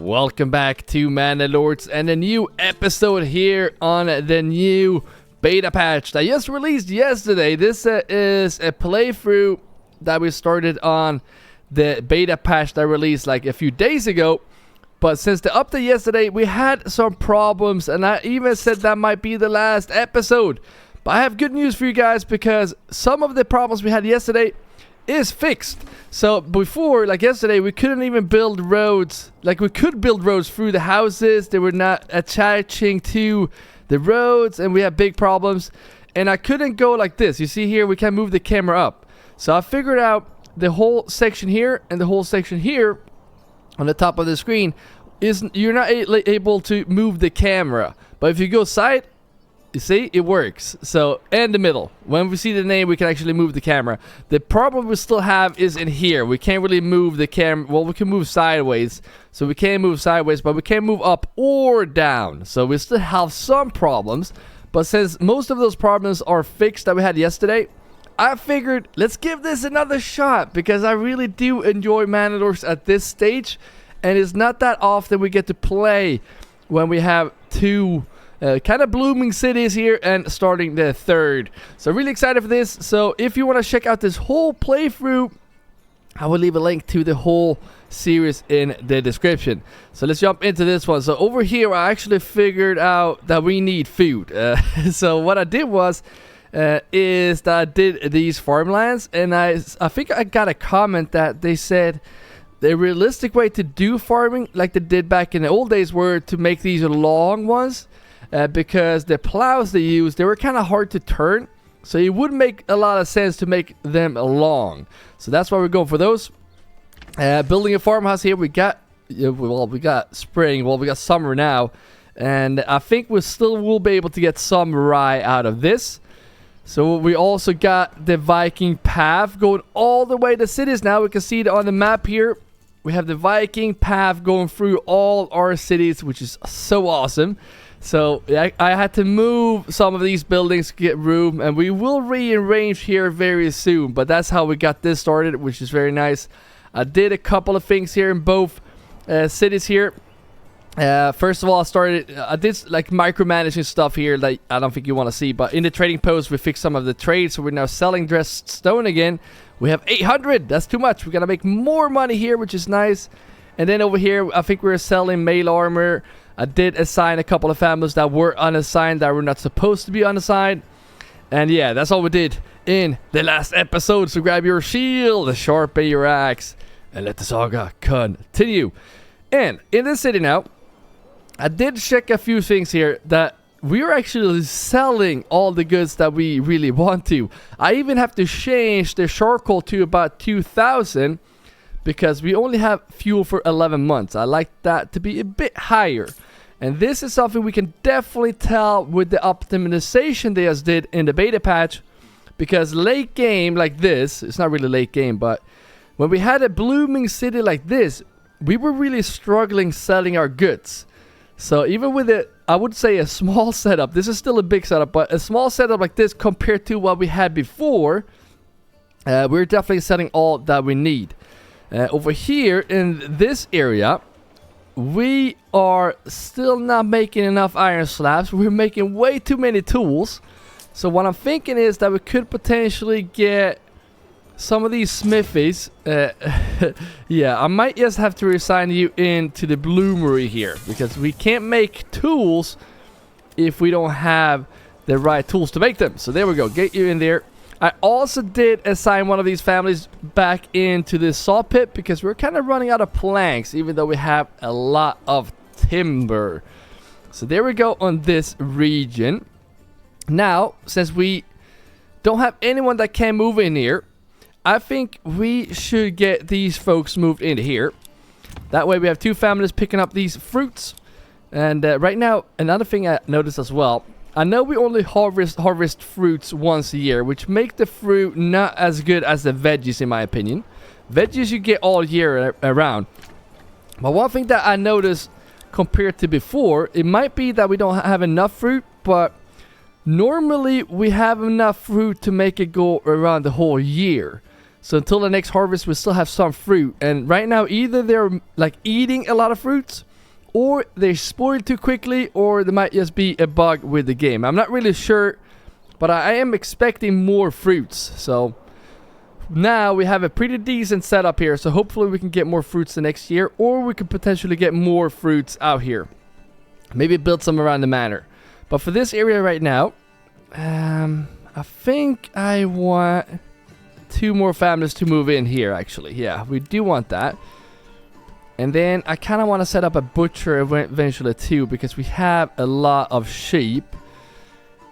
Welcome back to Manor Lords and a new episode here on the new beta patch that just released yesterday. This is a playthrough that we started on the beta patch that released like a few days ago. But since the update yesterday, we had some problems, and I even said that might be the last episode. But I have good news for you guys, because some of the problems we had yesterday is fixed. So before, like yesterday, we couldn't even build roads. Like, we could build roads through the houses. They were not attaching to the roads, and we had big problems. And I couldn't go like this. You see here, we can't move the camera up. So I figured out the whole section here and the whole section here on the top of the screen is you're not able to move the camera. But if you go side, you see, it works. So, and the middle. When we see the name, we can actually move the camera. The problem we still have is in here. We can't really move the camera. Well, we can move sideways. So we can move sideways, but we can't move up or down. So we still have some problems. But since most of those problems are fixed that we had yesterday, I figured let's give this another shot, because I really do enjoy Manor Lords at this stage. And it's not that often we get to play when we have two kind of blooming cities here and starting the third. So really excited for this. So if you want to check out this whole playthrough, I will leave a link to the whole series in the description. So let's jump into this one. So over here, I actually figured out that we need food. So what I did was is that I did these farmlands, and I think I got a comment that they said the realistic way to do farming like they did back in the old days were to make these long ones, because the plows they used, they were kind of hard to turn, so it would make a lot of sense to make them long. So that's why we're going for those. Building a farmhouse here, we got we got spring, we got summer now, and I think we still will be able to get some rye out of this. So we also got the Viking path going all the way to cities now. We can see it on the map here. We have the Viking path going through all our cities, which is so awesome. So I had to move some of these buildings to get room, and we will rearrange here very soon. But that's how we got this started, which is very nice. I did a couple of things here in both cities here. First of all, I did like micromanaging stuff here that I don't think you want to see, but in the trading post we fixed some of the trades, so we're now selling dressed stone again. We have 800. That's too much. We gotta make more money here, which is nice. And then over here, I think we're selling mail armor. I did assign a couple of families that were unassigned, that were not supposed to be unassigned. And yeah, that's all we did in the last episode. So grab your shield, sharpen your axe, and let the saga continue. And in this city now, I did check a few things here that we are actually selling all the goods that we really want to. I even have to change the charcoal to about 2,000 because we only have fuel for 11 months. I like that to be a bit higher. And this is something we can definitely tell with the optimization they just did in the beta patch. Because late game like this, it's not really late game, but when we had a blooming city like this, we were really struggling selling our goods. So even with it, I would say a small setup, this is still a big setup, but a small setup like this compared to what we had before, we're definitely selling all that we need. Over here in this area, we are still not making enough iron slabs. We're making way too many tools. So what I'm thinking is that we could potentially get some of these smithies. Yeah, I might just have to reassign you into the bloomery here, because we can't make tools if we don't have the right tools to make them. So there we go, get you in there. I also did assign one of these families back into this saw pit, because we're kind of running out of planks, even though we have a lot of timber. So there we go on this region. Now, since we don't have anyone that can move in here, I think we should get these folks moved into here. That way we have two families picking up these fruits. And right now, another thing I noticed as well, I know we only harvest fruits once a year, which make the fruit not as good as the veggies in my opinion. Veggies you get all year around. But one thing that I noticed compared to before, it might be that we don't have enough fruit, but normally we have enough fruit to make it go around the whole year. So until the next harvest, we still have some fruit. And right now, either they're like eating a lot of fruits, or they spoil too quickly, or there might just be a bug with the game. I'm not really sure, but I am expecting more fruits. So now we have a pretty decent setup here, so hopefully we can get more fruits the next year, or we could potentially get more fruits out here. Maybe build some around the manor. But for this area right now, I think I want 2 more families to move in here, actually. Yeah, we do want that. And then I kind of want to set up a butcher eventually too, because we have a lot of sheep.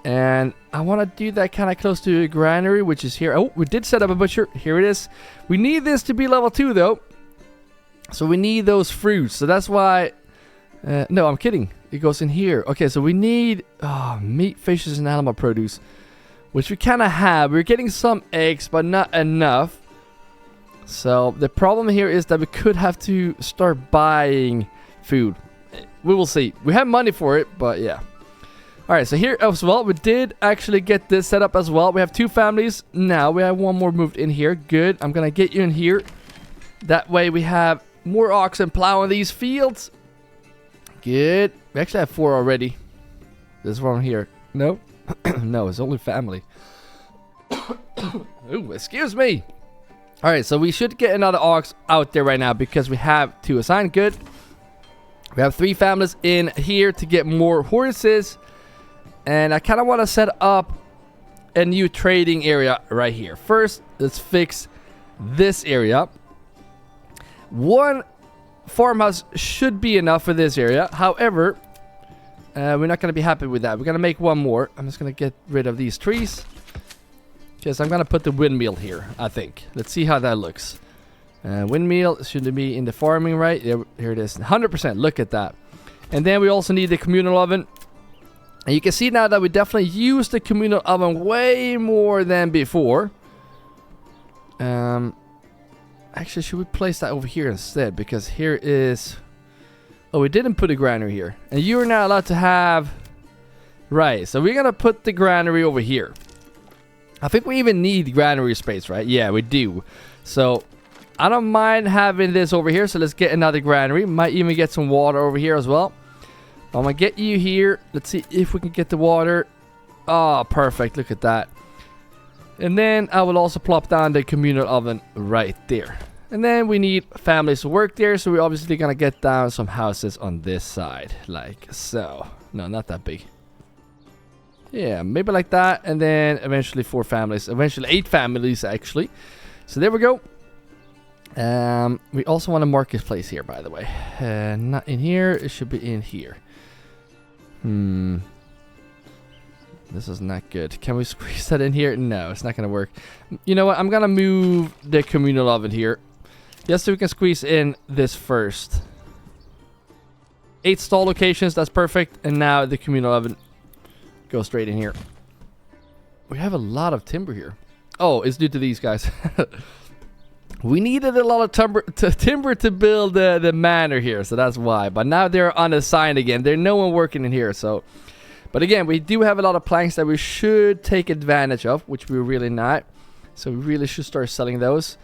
And I want to do that kind of close to a granary, which is here. Oh, we did set up a butcher. Here it is. We need this to be level 2 though. So we need those fruits. So that's why... no, I'm kidding. It goes in here. Okay, so we need meat, fishes, and animal produce, which we kind of have. We're getting some eggs, but not enough. So the problem here is that we could have to start buying food. We will see. We have money for it, but yeah. Alright, so here as well, we did actually get this set up as well. We have 2 families. Now we have 1 more moved in here. Good. I'm going to get you in here. That way we have more oxen plowing these fields. Good. We actually have 4 already. This one here. No. No, it's only family. Ooh, excuse me. Alright, so we should get another ox out there right now because we have 2 assigned. Good. We have 3 families in here to get more horses. And I kind of want to set up a new trading area right here. First, let's fix this area. 1 farmhouse should be enough for this area. However, we're not going to be happy with that. We're going to make 1 more. I'm just going to get rid of these trees. Because I'm going to put the windmill here, I think. Let's see how that looks. Windmill should be in the farming, right? Here it is. 100%. Look at that. And then we also need the communal oven. And you can see now that we definitely use the communal oven way more than before. Actually, should we place that over here instead? Because here is... Oh, we didn't put a granary here. And you're not allowed to have... Right, so we're going to put the granary over here. I think we even need granary space, right? Yeah, we do. So, I don't mind having this over here. So, let's get another granary. Might even get some water over here as well. I'm going to get you here. Let's see if we can get the water. Oh, perfect. Look at that. And then I will also plop down the communal oven right there. And then we need families to work there. So we're obviously going to get down some houses on this side. Like so. No, not that big. Yeah, maybe like that. And then eventually 4 families. Eventually 8 families, actually. So there we go. We also want a marketplace here, by the way. Not in here. It should be in here. This is not good. Can we squeeze that in here? No, it's not going to work. You know what? I'm going to move the communal oven here. Just so we can squeeze in this first. 8 stall locations. That's perfect. And now the communal oven goes straight in here. We have a lot of timber here. Oh, it's due to these guys. We needed a lot of timber to build the manor here. So that's why. But now they're unassigned again. There's no one working in here. So... But again, we do have a lot of planks that we should take advantage of, which we're really not. So we really should start selling those.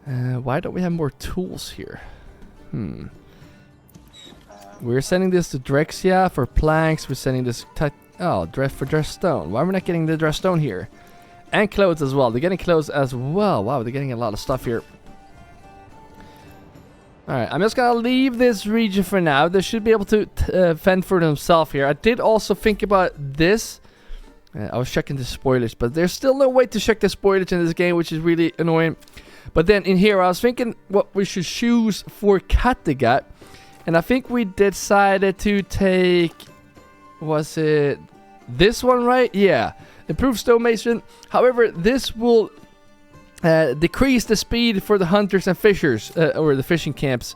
Why don't we have more tools here? We're sending this to Drexia for planks. We're sending this for dress stone. Why are we not getting the dress stone here? And clothes as well. They're getting clothes as well. Wow, they're getting a lot of stuff here. Alright, I'm just gonna leave this region for now. They should be able to fend for themselves here. I did also think about this. I was checking the spoilage, but there's still no way to check the spoilage in this game, which is really annoying. But then in here, I was thinking what we should choose for Kattegat. And I think we decided to take... Was it this one, right? Yeah. Improved stonemason. However, this will... decrease the speed for the hunters and fishers, or the fishing camps,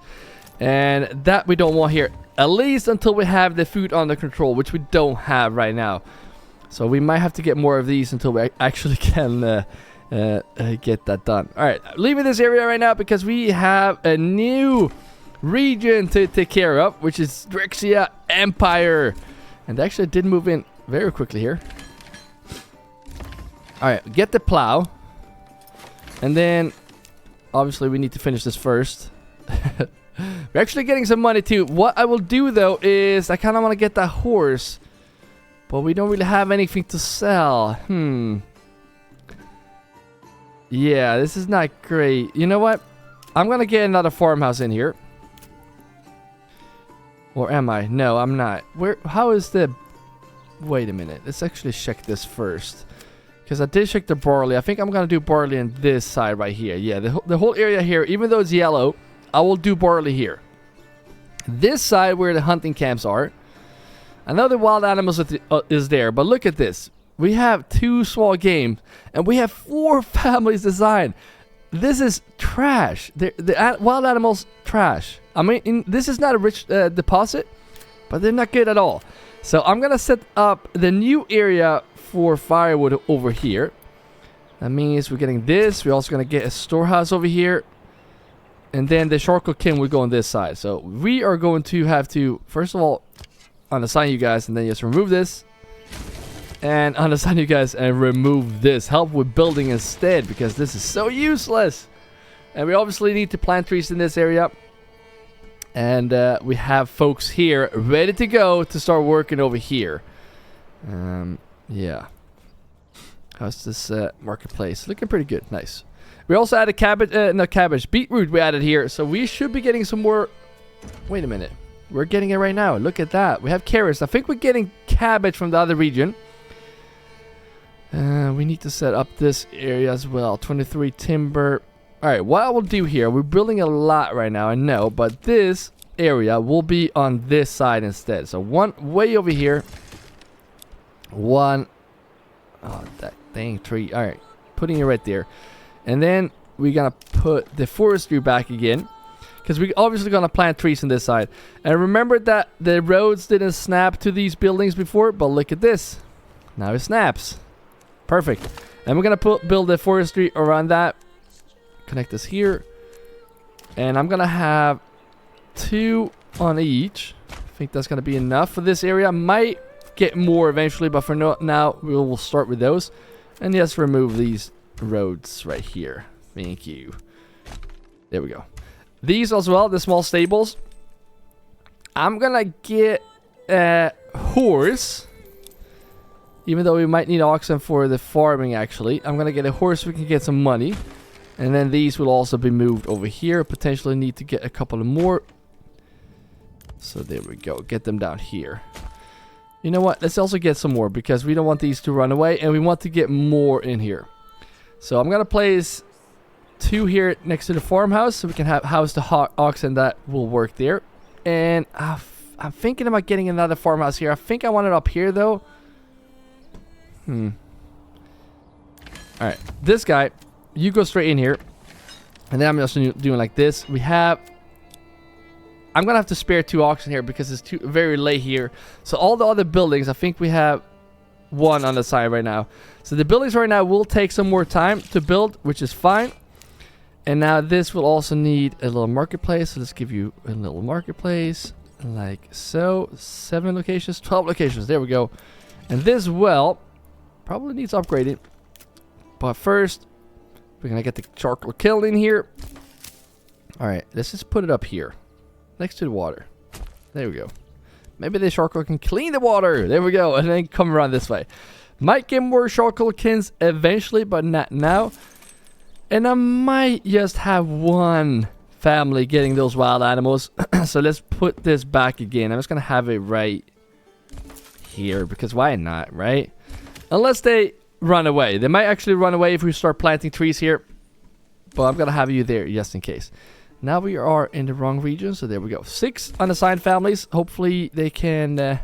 and that we don't want here, at least until we have the food under control, which we don't have right now. So we might have to get more of these until we actually can get that done. Alright, leaving this area right now because we have a new region to take care of, which is Drexia Empire, and they actually did move in very quickly here. Alright, get the plow. And then, obviously, we need to finish this first. We're actually getting some money too. What I will do though is I kind of want to get that horse, but we don't really have anything to sell. Yeah, this is not great. You know what? I'm gonna get another farmhouse in here. Or am I? No, I'm not. Where? How is the... Wait a minute. Let's actually check this first. Because I did check the barley. I think I'm gonna do barley on this side right here. Yeah, the whole area here, even though it's yellow, I will do barley here. This side where the hunting camps are. I know the wild animals is there, but look at this. We have 2 small games, and we have 4 families designed. This is trash. The wild animals, trash. I mean, this is not a rich deposit, but they're not good at all. So I'm going to set up the new area for firewood over here. That means we're getting this. We're also going to get a storehouse over here. And then the charcoal kiln will go on this side. So we are going to have to, first of all, unassign you guys, and then just remove this. And unassign you guys and remove this. Help with building instead, because this is so useless. And we obviously need to plant trees in this area. And we have folks here ready to go to start working over here. Yeah. How's this marketplace? Looking pretty good. Nice. We also added cabbage, beetroot we added here. So we should be getting some more. Wait a minute. We're getting it right now. Look at that. We have carrots. I think we're getting cabbage from the other region. We need to set up this area as well. 23 timber. Alright, what I will do here, we're building a lot right now, I know, but this area will be on this side instead. So one way over here. One. Oh, that dang tree. Alright, putting it right there. And then we're gonna put the forestry back again, because we're obviously gonna plant trees on this side. And remember that the roads didn't snap to these buildings before, but look at this. Now it snaps. Perfect. And we're gonna build the forestry around that. Connect this here. And I'm gonna have 2 on each. I think that's gonna be enough for this area. Might get more eventually, but for now we will start with those. And just remove these roads right here. Thank you. There we go. These as well, the small stables. I'm gonna get a horse. Even though we might need oxen for the farming, actually. I'm gonna get a horse so we can get some money. And then these will also be moved over here. Potentially need to get a couple of more. So there we go. Get them down here. You know what? Let's also get some more, because we don't want these to run away. And we want to get more in here. So I'm going to place 2 here next to the farmhouse. So we can house the oxen that will work there. And I'm thinking about getting another farmhouse here. I think I want it up here though. Alright. This guy. You go straight in here. And then I'm just doing like this. We have... I'm going to have to spare 2 oxen here because it's very late here. So all the other buildings, I think we have 1 on the side right now. So the buildings right now will take some more time to build, which is fine. And now this will also need a little marketplace. So let's give you a little marketplace. Like so. 7 locations, 12 locations. There we go. And this well probably needs upgrading. But first... we're going to get the charcoal kiln in here. Alright, let's just put it up here. Next to the water. There we go. Maybe the charcoal can clean the water. There we go. And then come around this way. Might get more charcoal kilns eventually, but not now. And I might just have 1 family getting those wild animals. So let's put this back again. I'm just going to have it right here. Because why not, right? Unless they... run away. They might actually run away if we start planting trees here. But I'm going to have you there just in case. Now we are in the wrong region. So there we go. 6 unassigned families. Hopefully they can...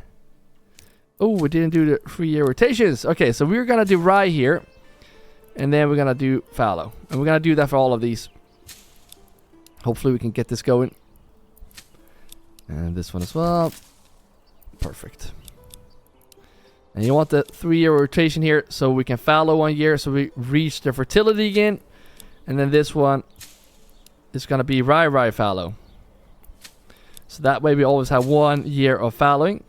oh, we didn't do the 3-year rotations. Okay, so we're going to do rye here. And then we're going to do fallow. And we're going to do that for all of these. Hopefully we can get this going. And this one as well. Perfect. And you want the 3-year rotation here so we can fallow 1 year so we reach the fertility again. And then this one is going to be rye fallow. So that way we always have 1 year of fallowing.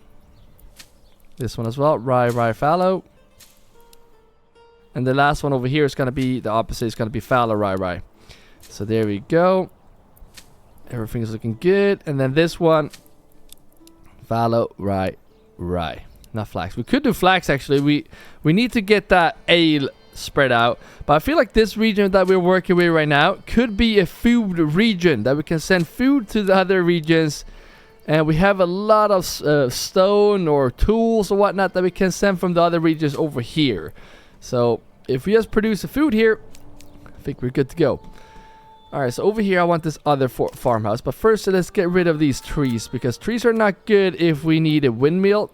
This one as well, rye fallow. And the last one over here is going to be the opposite. It's going to be fallow rye. So there we go. Everything is looking good. And then this one, fallow, rye. Not flax. We could do flax actually. We need to get that ale spread out. But I feel like this region that we're working with right now could be a food region that we can send food to the other regions. And we have a lot of stone or tools or whatnot that we can send from the other regions over here. So if we just produce the food here, I think we're good to go. Alright, so over here I want this other farmhouse. But first let's get rid of these trees, because trees are not good if we need a windmill.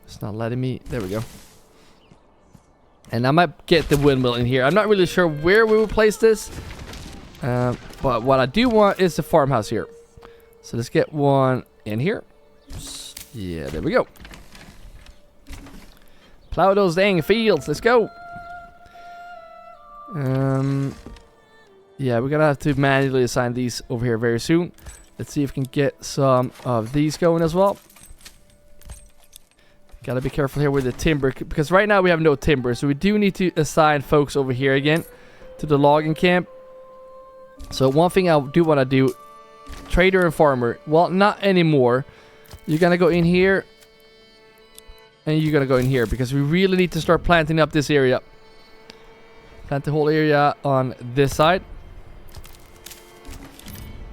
It's not letting me. There we go. And I might get the windmill in here. I'm not really sure where we will place this. But what I do want is the farmhouse here. So let's get one in here. Yeah, there we go. Plow those dang fields. Let's go. Yeah, we're gonna have to manually assign these over here very soon. Let's see if we can get some of these going as well. Gotta be careful here with the timber, because right now we have no timber. So we do need to assign folks over here again to the logging camp. So one thing I do want to do, trader and farmer. Well, not anymore. You're gonna go in here, and you're gonna go in here, because we really need to start planting up this area. Plant the whole area on this side.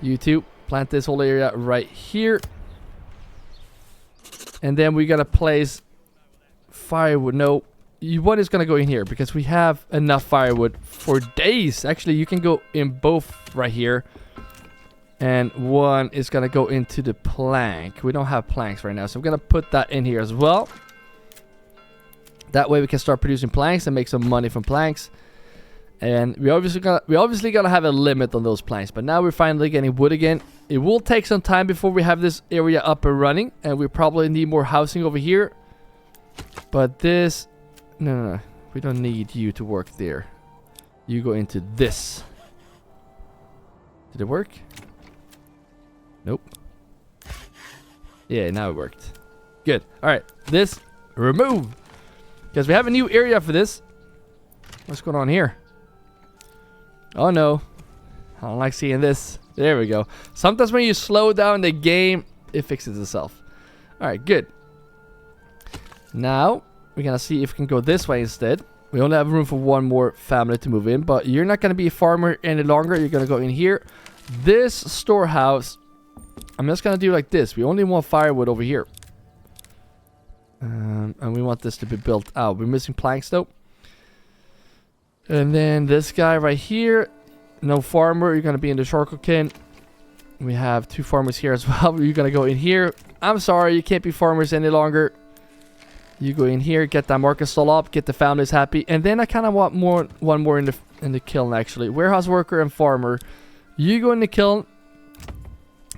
You two, plant this whole area right here. And then we gotta place firewood. No, one is gonna go in here because we have enough firewood for days. Actually, you can go in both right here. And one is gonna go into the plank. We don't have planks right now, so I'm gonna put that in here as well. That way we can start producing planks and make some money from planks. And we obviously gotta have a limit on those planks. But now we're finally getting wood again. It will take some time before we have this area up and running, and we probably need more housing over here. But this, no, we don't need you to work there. You go into this. Did it work? Nope. Yeah, now it worked. Good. All right, this remove, because we have a new area for this. What's going on here? Oh no, I don't like seeing this. There we go. Sometimes when you slow down the game, it fixes itself. Alright, good. Now, we're gonna see if we can go this way instead. We only have room for one more family to move in, but you're not gonna be a farmer any longer. You're gonna go in here. This storehouse, I'm just gonna do like this. We only want firewood over here. And we want this to be built out. We're missing planks though. And then this guy right here, no farmer, you're gonna be in the charcoal kiln. We have two farmers here as well. You're gonna go in here. I'm sorry, you can't be farmers any longer. You go in here, get that market stall up, get the families happy, and then I kind of want one more in the kiln actually. Warehouse worker and farmer. You go in the kiln.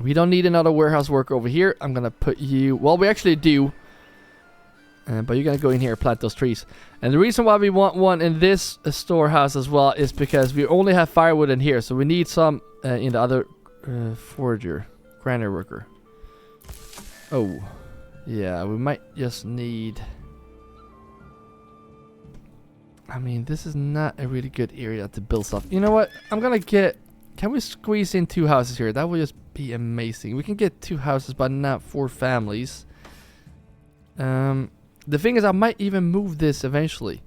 We don't need another warehouse worker over here. I'm gonna put you. Well, we actually do. But you're gonna go in here and plant those trees. And the reason why we want one in this storehouse as well is because we only have firewood in here, so we need some in the other forager, granary worker. Oh, yeah, we might just need. I mean, this is not a really good area to build stuff. You know what? I'm gonna get. Can we squeeze in 2 houses here? That would just be amazing. We can get 2 houses, but not 4 families. The thing is, I might even move this eventually.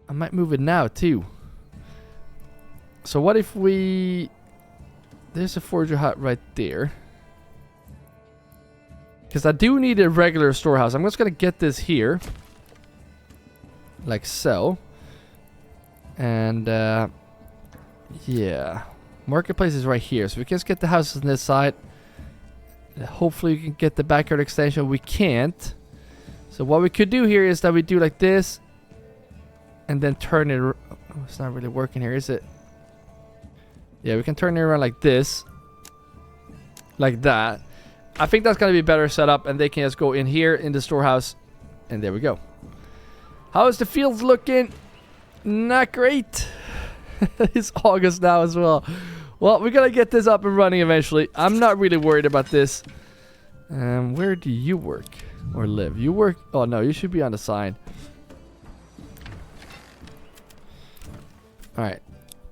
I might move it now too. So what if we... There's a forager hut right there. Because I do need a regular storehouse. I'm just going to get this here. Like so. And yeah. Marketplace is right here. So we can just get the houses on this side. Hopefully we can get the backyard extension. We can't. So what we could do here is that we do like this. And then turn it... Oh, it's not really working here, is it? Yeah, we can turn it around like this. Like that. I think that's going to be better setup. And they can just go in here in the storehouse. And there we go. How is the fields looking? Not great. It's August now as well. Well, we're going to get this up and running eventually. I'm not really worried about this. Where do you work? Or live? You work... Oh, no. You should be on the side. Alright.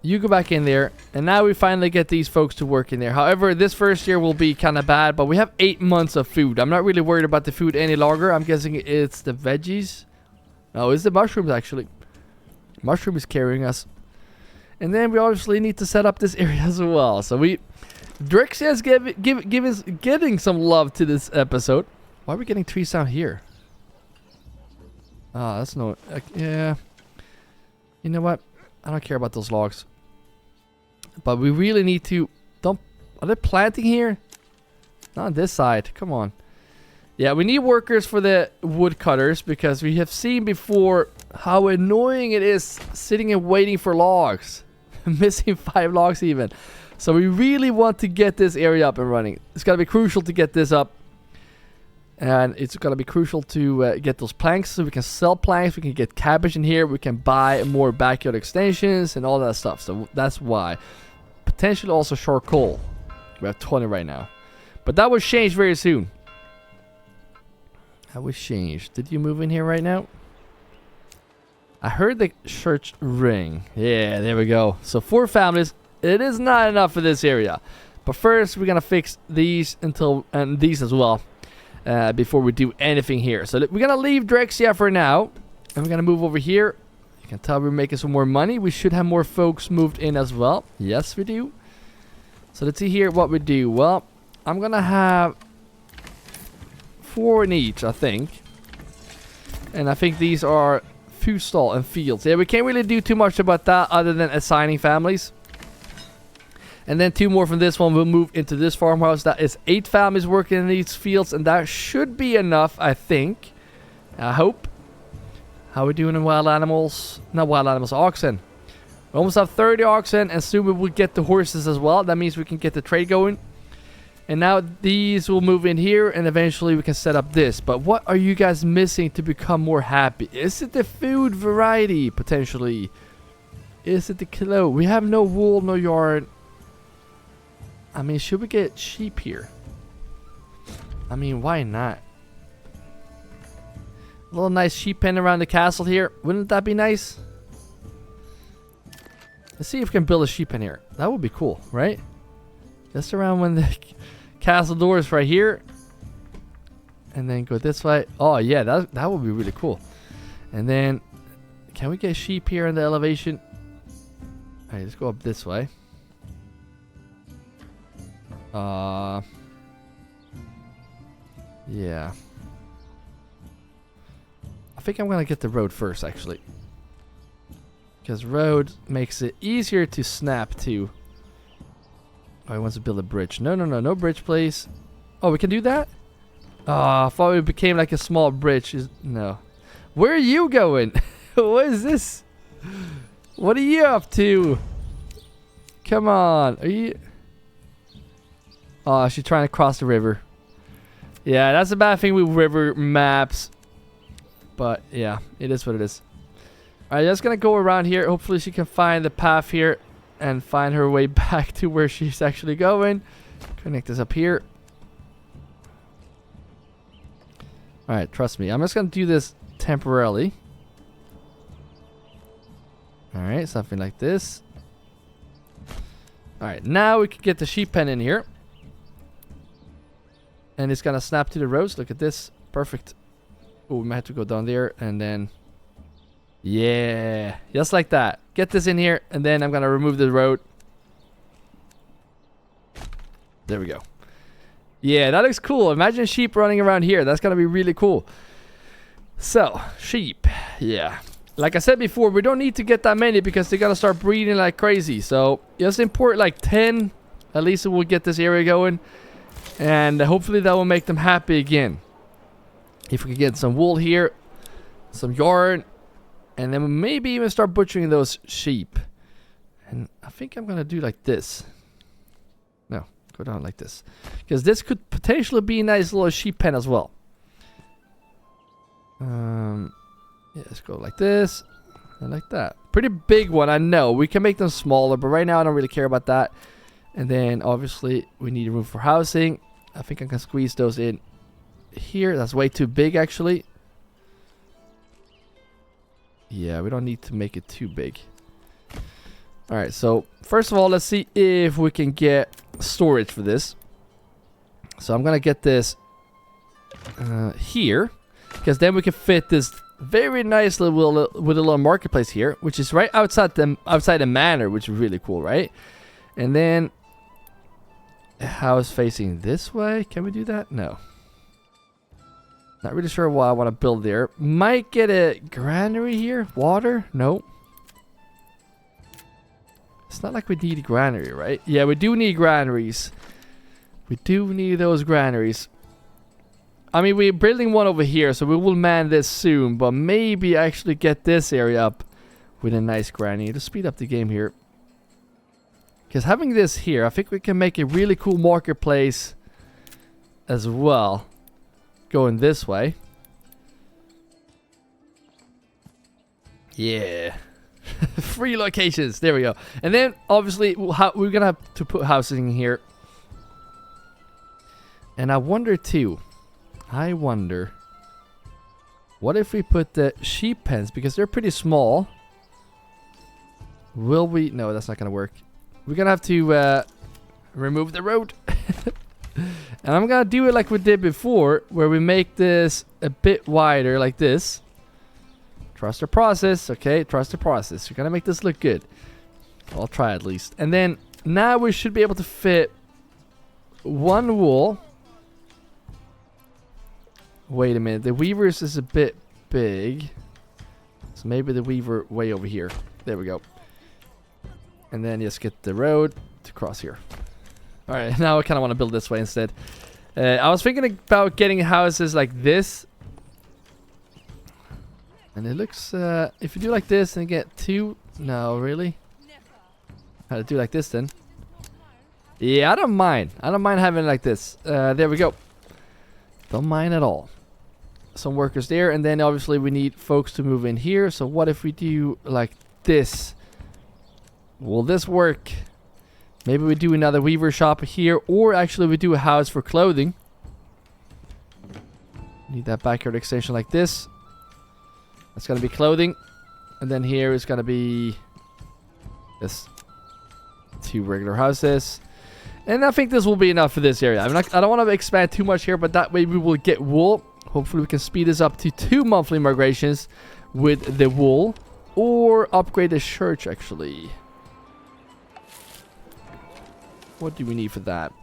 You go back in there, and now we finally get these folks to work in there. However, this first year will be kind of bad, but we have 8 months of food. I'm not really worried about the food any longer. I'm guessing it's the veggies. No, it's the mushrooms, actually. Mushroom is carrying us. And then we obviously need to set up this area as well. So Drixia is getting some love to this episode. Why are we getting trees down here? Ah, that's no... yeah. You know what? I don't care about those logs. But we really need to... Are they planting here? Not on this side. Come on. Yeah, we need workers for the woodcutters, because we have seen before how annoying it is sitting and waiting for logs. Missing 5 logs even. So we really want to get this area up and running. It's going to be crucial to get this up. And it's going to be crucial to get those planks, so we can sell planks, we can get cabbage in here, we can buy more backyard extensions and all that stuff. So that's why. Potentially also charcoal. We have 20 right now. But that will change very soon. That will change. Did you move in here right now? I heard the church ring. Yeah, there we go. So 4 families. It is not enough for this area. But first we're going to fix these and these as well. Before we do anything here. So we're gonna leave Drexia for now, and we're gonna move over here. You can tell we're making some more money. We should have more folks moved in as well. Yes, we do. So let's see here what we do. Well, I'm gonna have 4 in each, I think. And I think these are food stall and fields. Yeah, we can't really do too much about that other than assigning families. And then 2 more from this one will move into this farmhouse. That is 8 families working in these fields. And that should be enough, I think. I hope. How are we doing in wild animals? Not wild animals, oxen. We almost have 30 oxen. And soon we will get the horses as well. That means we can get the trade going. And now these will move in here. And eventually we can set up this. But what are you guys missing to become more happy? Is it the food variety, potentially? Is it the clothes? We have no wool, no yarn. I mean, should we get sheep here? I mean, why not? A little nice sheep pen around the castle here. Wouldn't that be nice? Let's see if we can build a sheep pen here. That would be cool, right? Just around when the castle door is right here. And then go this way. Oh, yeah, that would be really cool. And then, can we get sheep here in the elevation? Alright, let's go up this way. Yeah. I think I'm gonna get the road first, actually. Because road makes it easier to snap to. Oh, he wants to build a bridge. No bridge, please. Oh, we can do that? Oh, I thought it became like a small bridge. No. Where are you going? What is this? What are you up to? Come on. Are you... Oh, she's trying to cross the river. Yeah, that's a bad thing with river maps. But, yeah, it is what it is. Alright, just gonna go around here. Hopefully she can find the path here and find her way back to where she's actually going. Connect this up here. Alright, trust me. I'm just gonna do this temporarily. Alright, something like this. Alright, now we can get the sheep pen in here. And it's gonna snap to the roads. Look at this. Perfect. Oh, we might have to go down there and then... Yeah, just like that. Get this in here and then I'm gonna remove the road. There we go. Yeah, that looks cool. Imagine sheep running around here. That's gonna be really cool. So, sheep. Yeah. Like I said before, we don't need to get that many because they're gonna start breeding like crazy. So, just import like 10. At least it will get this area going. And hopefully that will make them happy again. If we can get some wool here, some yarn, and then maybe even start butchering those sheep. And I think I'm going to do like this. No, go down like this. Because this could potentially be a nice little sheep pen as well. Yeah, let's go like this. And like that. Pretty big one, I know. We can make them smaller, but right now I don't really care about that. And then obviously we need room for housing. I think I can squeeze those in here. That's way too big actually. Yeah, we don't need to make it too big. Alright, so first of all, let's see if we can get storage for this. So I'm gonna get this here, because then we can fit this very nice little with a little marketplace here, which is right outside the manor, which is really cool, right? And then a house facing this way. Can we do that? No. Not really sure what I want to build there. Might get a granary here. Water? No. It's not like we need a granary, right? Yeah, we do need granaries. We do need those granaries. I mean, we're building one over here, so we will man this soon. But maybe actually get this area up with a nice granary to speed up the game here. Because having this here, I think we can make a really cool marketplace as well. Going this way. Yeah. 3 locations. There we go. And then, obviously, we're going to have to put houses in here. And I wonder, too. What if we put the sheep pens? Because they're pretty small. Will we? No, that's not going to work. We're going to have to remove the road. And I'm going to do it like we did before, where we make this a bit wider like this. Trust the process, okay? Trust the process. We're going to make this look good. I'll try at least. And then now we should be able to fit one wool. Wait a minute. The weavers is a bit big. So maybe the weaver way over here. There we go. And then just get the road to cross here. Alright, now I kind of want to build this way instead. I was thinking about getting houses like this. And it looks, if you do like this and get 2... No, really? How to do like this then? Yeah, I don't mind. I don't mind having it like this. There we go. Don't mind at all. Some workers there. And then obviously we need folks to move in here. So what if we do like this? Will this work? Maybe we do another weaver shop here, or actually we do a house for clothing. Need that backyard extension like this. That's gonna be clothing, and then here is gonna be this 2 regular houses, and I think this will be enough for this area. I don't want to expand too much here, but that way we will get wool. Hopefully we can speed this up to 2 monthly migrations with the wool, or upgrade the church actually. What do we need for that?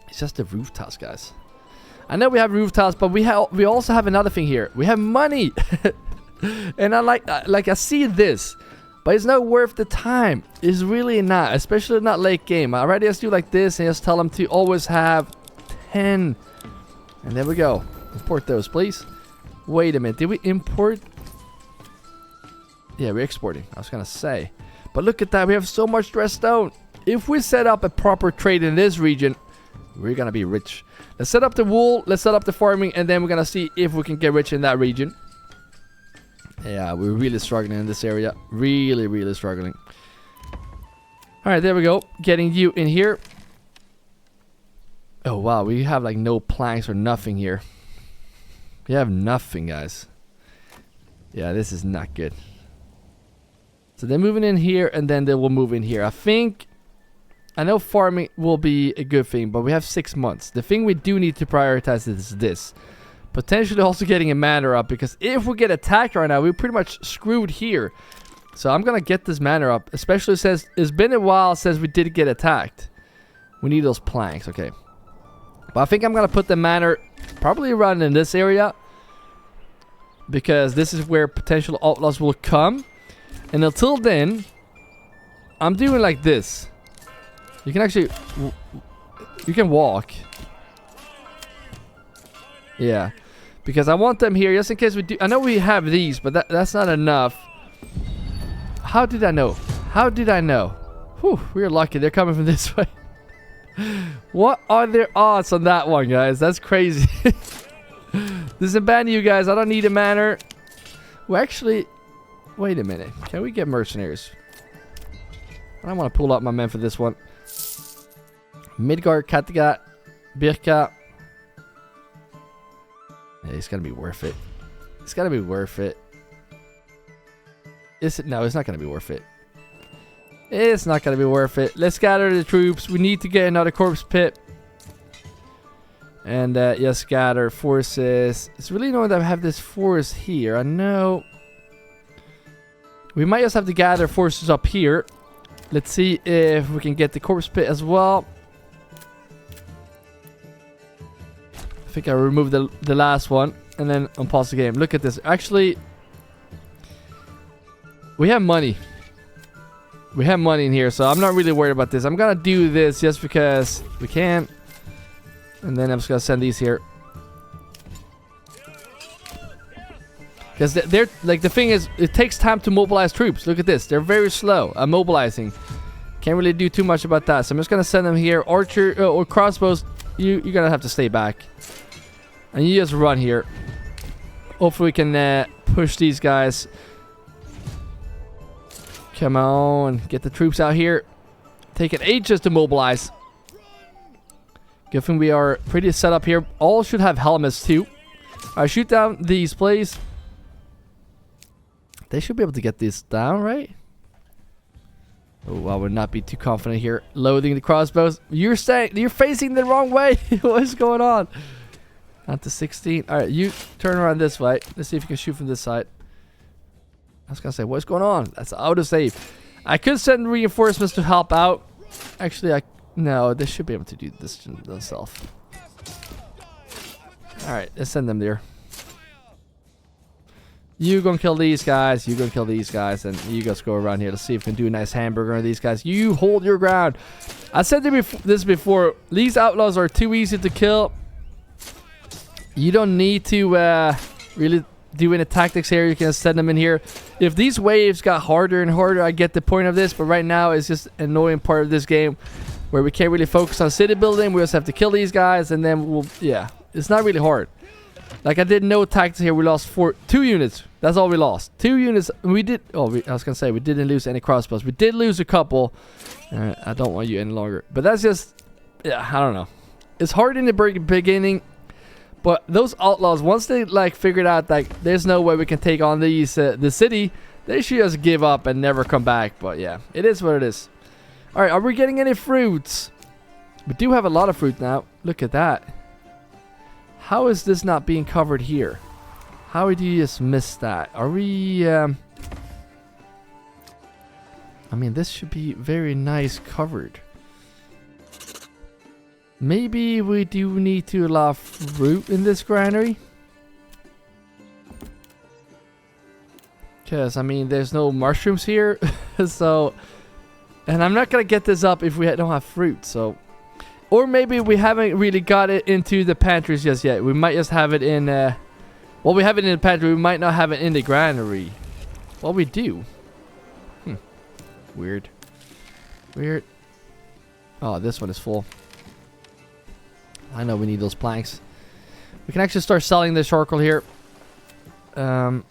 It's just the roof tiles, guys. I know we have roof tiles, but we also have another thing here. We have money. And I I see this, but it's not worth the time. It's really not, especially not late game. I already just do like this and just tell them to always have 10. And there we go. Import those, please. Wait a minute. Did we import? Yeah, we're exporting. I was gonna say. But look at that. We have so much dressed stone. If we set up a proper trade in this region, we're gonna be rich. Let's set up the wool, let's set up the farming, and then we're gonna see if we can get rich in that region. Yeah, we're really struggling in this area. Really, really struggling. Alright, there we go. Getting you in here. Oh, wow. We have like no planks or nothing here. We have nothing, guys. Yeah, this is not good. So they're moving in here, and then they will move in here. I know farming will be a good thing, but we have 6 months. The thing we do need to prioritize is this. Potentially also getting a manor up, because if we get attacked right now, we're pretty much screwed here. So I'm going to get this manor up, especially since it's been a while since we did get attacked. We need those planks, okay. But I think I'm going to put the manor probably around in this area, because this is where potential outlaws will come. And until then, I'm doing like this. You can actually... You can walk. Yeah. Because I want them here just in case we do... I know we have these, but that's not enough. How did I know? How did I know? Whew, we're lucky. They're coming from this way. What are their odds on that one, guys? That's crazy. Disband you guys. I don't need a manor. Well, actually... Wait a minute. Can we get mercenaries? I want to pull up my men for this one. Midgard, Kattegat, Birka. Yeah, it's gonna be worth it. It's gotta be worth it. Is it? No, it's not gonna be worth it. It's not going to be worth it. Let's gather the troops. We need to get another corpse pit. And yes, gather forces. It's really annoying that I have this force here. I know. We might just have to gather forces up here. Let's see if we can get the corpse pit as well. I think I removed the last one. And then unpause the game. Look at this. Actually, we have money. We have money in here, so I'm not really worried about this. I'm gonna do this just because we can. And then I'm just gonna send these here. Because they're like, the thing is, it takes time to mobilize troops. Look at this. They're very slow at mobilizing. Can't really do too much about that. So I'm just gonna send them here. Archer or crossbows, you're gonna have to stay back. And you just run here. Hopefully we can push these guys. Come on, get the troops out here. Taking ages to mobilize. Good thing we are pretty set up here. All should have helmets too. Alright, shoot down these, please. They should be able to get this down, right? Oh, I would not be too confident here. Loading the crossbows. You're facing the wrong way. What is going on? Down to 16. Alright, you turn around this way. Let's see if you can shoot from this side. I was gonna say, what's going on? That's out of save. I could send reinforcements to help out. Actually, no, they should be able to do this themselves. Alright, let's send them there. You gonna kill these guys, you gonna kill these guys, and you guys go around here to see if we can do a nice hamburger on these guys. You hold your ground. I said this before. These outlaws are too easy to kill. You don't need to really do any tactics here. You can send them in here. If these waves got harder and harder, I get the point of this, but right now it's just an annoying part of this game where we can't really focus on city building. We just have to kill these guys, and then we'll, yeah, it's not really hard. Like, I did no tactics here. We lost 2 units. That's all we lost. 2 units. We did, I was gonna say we didn't lose any crossbows. We did lose a couple. I don't want you any longer, but that's just, yeah, I don't know. It's hard in the beginning. But those outlaws, once they like figured out like there's no way we can take on these the city, they should just give up and never come back. But yeah, it is what it is. All right, are we getting any fruits? We do have a lot of fruit now. Look at that. How is this not being covered here? How did you just miss that? Are we? I mean, this should be very nice covered. Maybe we do need to allow fruit in this granary. Because, I mean, there's no mushrooms here. So, and I'm not going to get this up if we don't have fruit. So, or maybe we haven't really got it into the pantries just yet. We might just have it in, well, we have it in the pantry. We might not have it in the granary. Well, we do. Weird. Weird. Oh, this one is full. I know we need those planks. We can actually start selling the charcoal here. I'll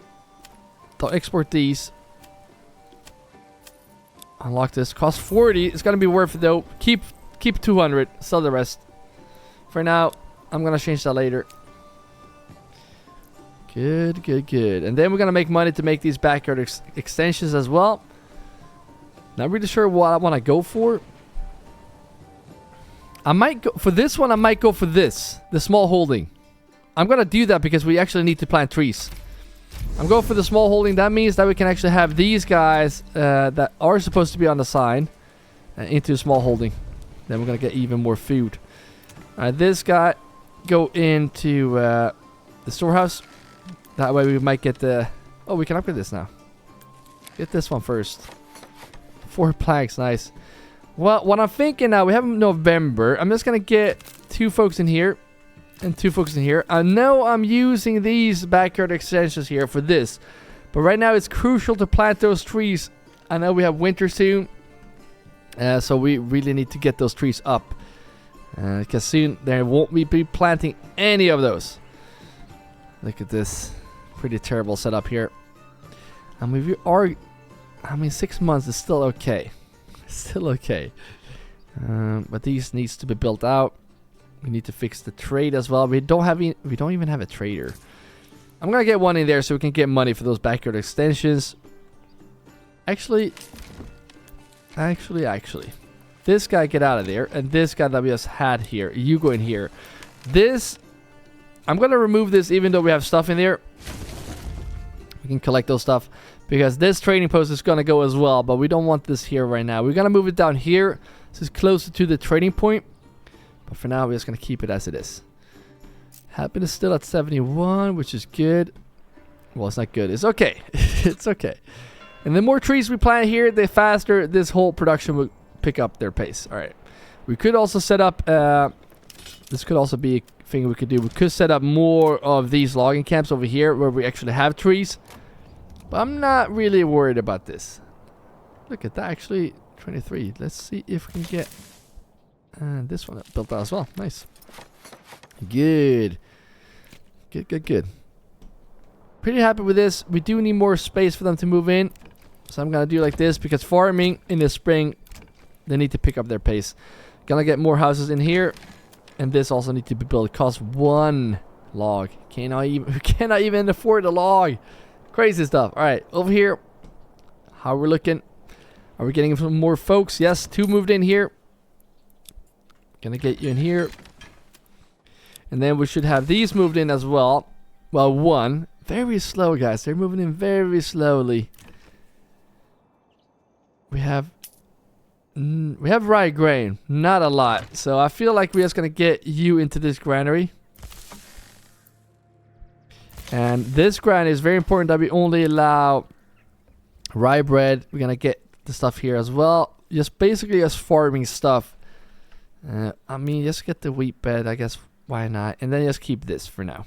export these. Unlock this. Cost 40. It's gonna be worth it though. Keep 200. Sell the rest. For now, I'm gonna change that later. Good, good, good. And then we're gonna make money to make these backyard extensions as well. Not really sure what I want to go for. I might go for this one. I might go for this, the small holding. I'm gonna do that because we actually need to plant trees. I'm going for the small holding. That means that we can actually have these guys that are supposed to be on the sign into a small holding. Then we're gonna get even more food. This guy go into the storehouse. That way we might get the. Oh, we can upgrade this now. Get this one first. 4 planks, nice. Well, what I'm thinking now, we have November. I'm just gonna get 2 folks in here and 2 folks in here. I know I'm using these backyard extensions here for this, but right now it's crucial to plant those trees. I know we have winter soon, so we really need to get those trees up because soon there won't be planting any of those. Look at this, pretty terrible setup here. And we are, I mean, 6 months is still okay. Still okay. But these needs to be built out. We need to fix the trade as well. We don't even have a trader. I'm gonna get one in there so we can get money for those backyard extensions. Actually, Actually. This guy get out of there. And this guy that we just had here. You go in here. This, I'm going to remove this even though we have stuff in there. We can collect those stuff. Because this trading post is going to go as well. But we don't want this here right now. We're going to move it down here. This is closer to the trading point. But for now, we're just going to keep it as it is. Happiness still at 71, which is good. Well, it's not good. It's okay. It's okay. And the more trees we plant here, the faster this whole production will pick up their pace. All right. We could also set up... this could also be a thing we could do. We could set up more of these logging camps over here where we actually have trees. But I'm not really worried about this. Look at that. Actually, 23. Let's see if we can get this one built out as well. Nice. Good. Good. Pretty happy with this. We do need more space for them to move in. So I'm going to do like this because farming in the spring, they need to pick up their pace. Gonna get more houses in here. And this also needs to be built. It costs 1 log. We cannot even afford a log. Crazy stuff. Alright, over here. How we're looking. Are we getting some more folks? Yes, 2 moved in here. Gonna get you in here. And then we should have these moved in as well. Well, 1. Very slow, guys. They're moving in very slowly. We have rye grain, not a lot. So I feel like we're just gonna get you into this granary. And this granary is very important that we only allow rye bread. We're gonna get the stuff here as well. Just basically just farming stuff. I mean, just get the wheat bed, I guess. Why not? And then just keep this for now.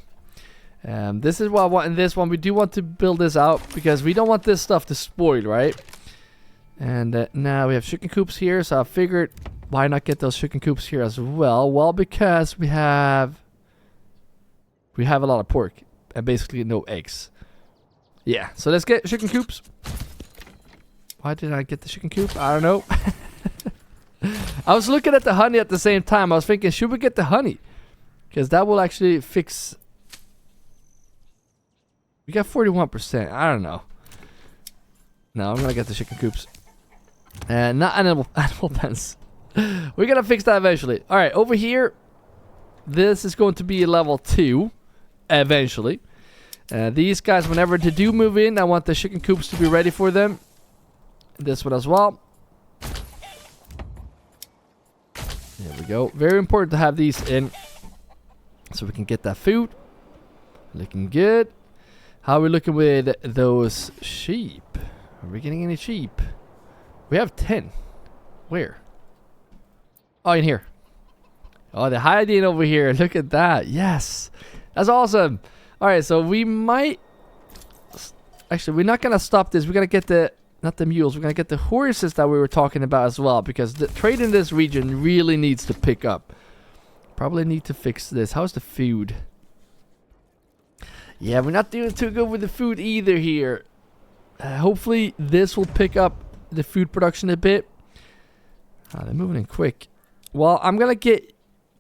This is what I want in this one. We do want to build this out because we don't want this stuff to spoil, right? And now we have chicken coops here, so I figured why not get those chicken coops here as well? Well, because we have a lot of pork and basically no eggs. Yeah, so let's get chicken coops. Why did I get the chicken coop? I don't know. I was looking at the honey at the same time. I was thinking, should we get the honey? Because that will actually fix... We got 41%. I don't know. No, I'm going to get the chicken coops. And not animal pens. We're going to fix that eventually. Alright, over here. This is going to be level 2. Eventually. These guys, whenever they do move in, I want the chicken coops to be ready for them. This one as well. There we go. Very important to have these in. So we can get that food. Looking good. How are we looking with those sheep? Are we getting any sheep? We have 10. Where? Oh, in here. Oh, they're hiding over here. Look at that. Yes. That's awesome. Alright, so we might... Actually, we're not going to stop this. We're going to get the... Not the mules. We're going to get the horses that we were talking about as well. Because the trade in this region really needs to pick up. Probably need to fix this. How's the food? Yeah, we're not doing too good with the food either here. Hopefully this will pick up the food production a bit. They're moving in quick. Well, I'm going to get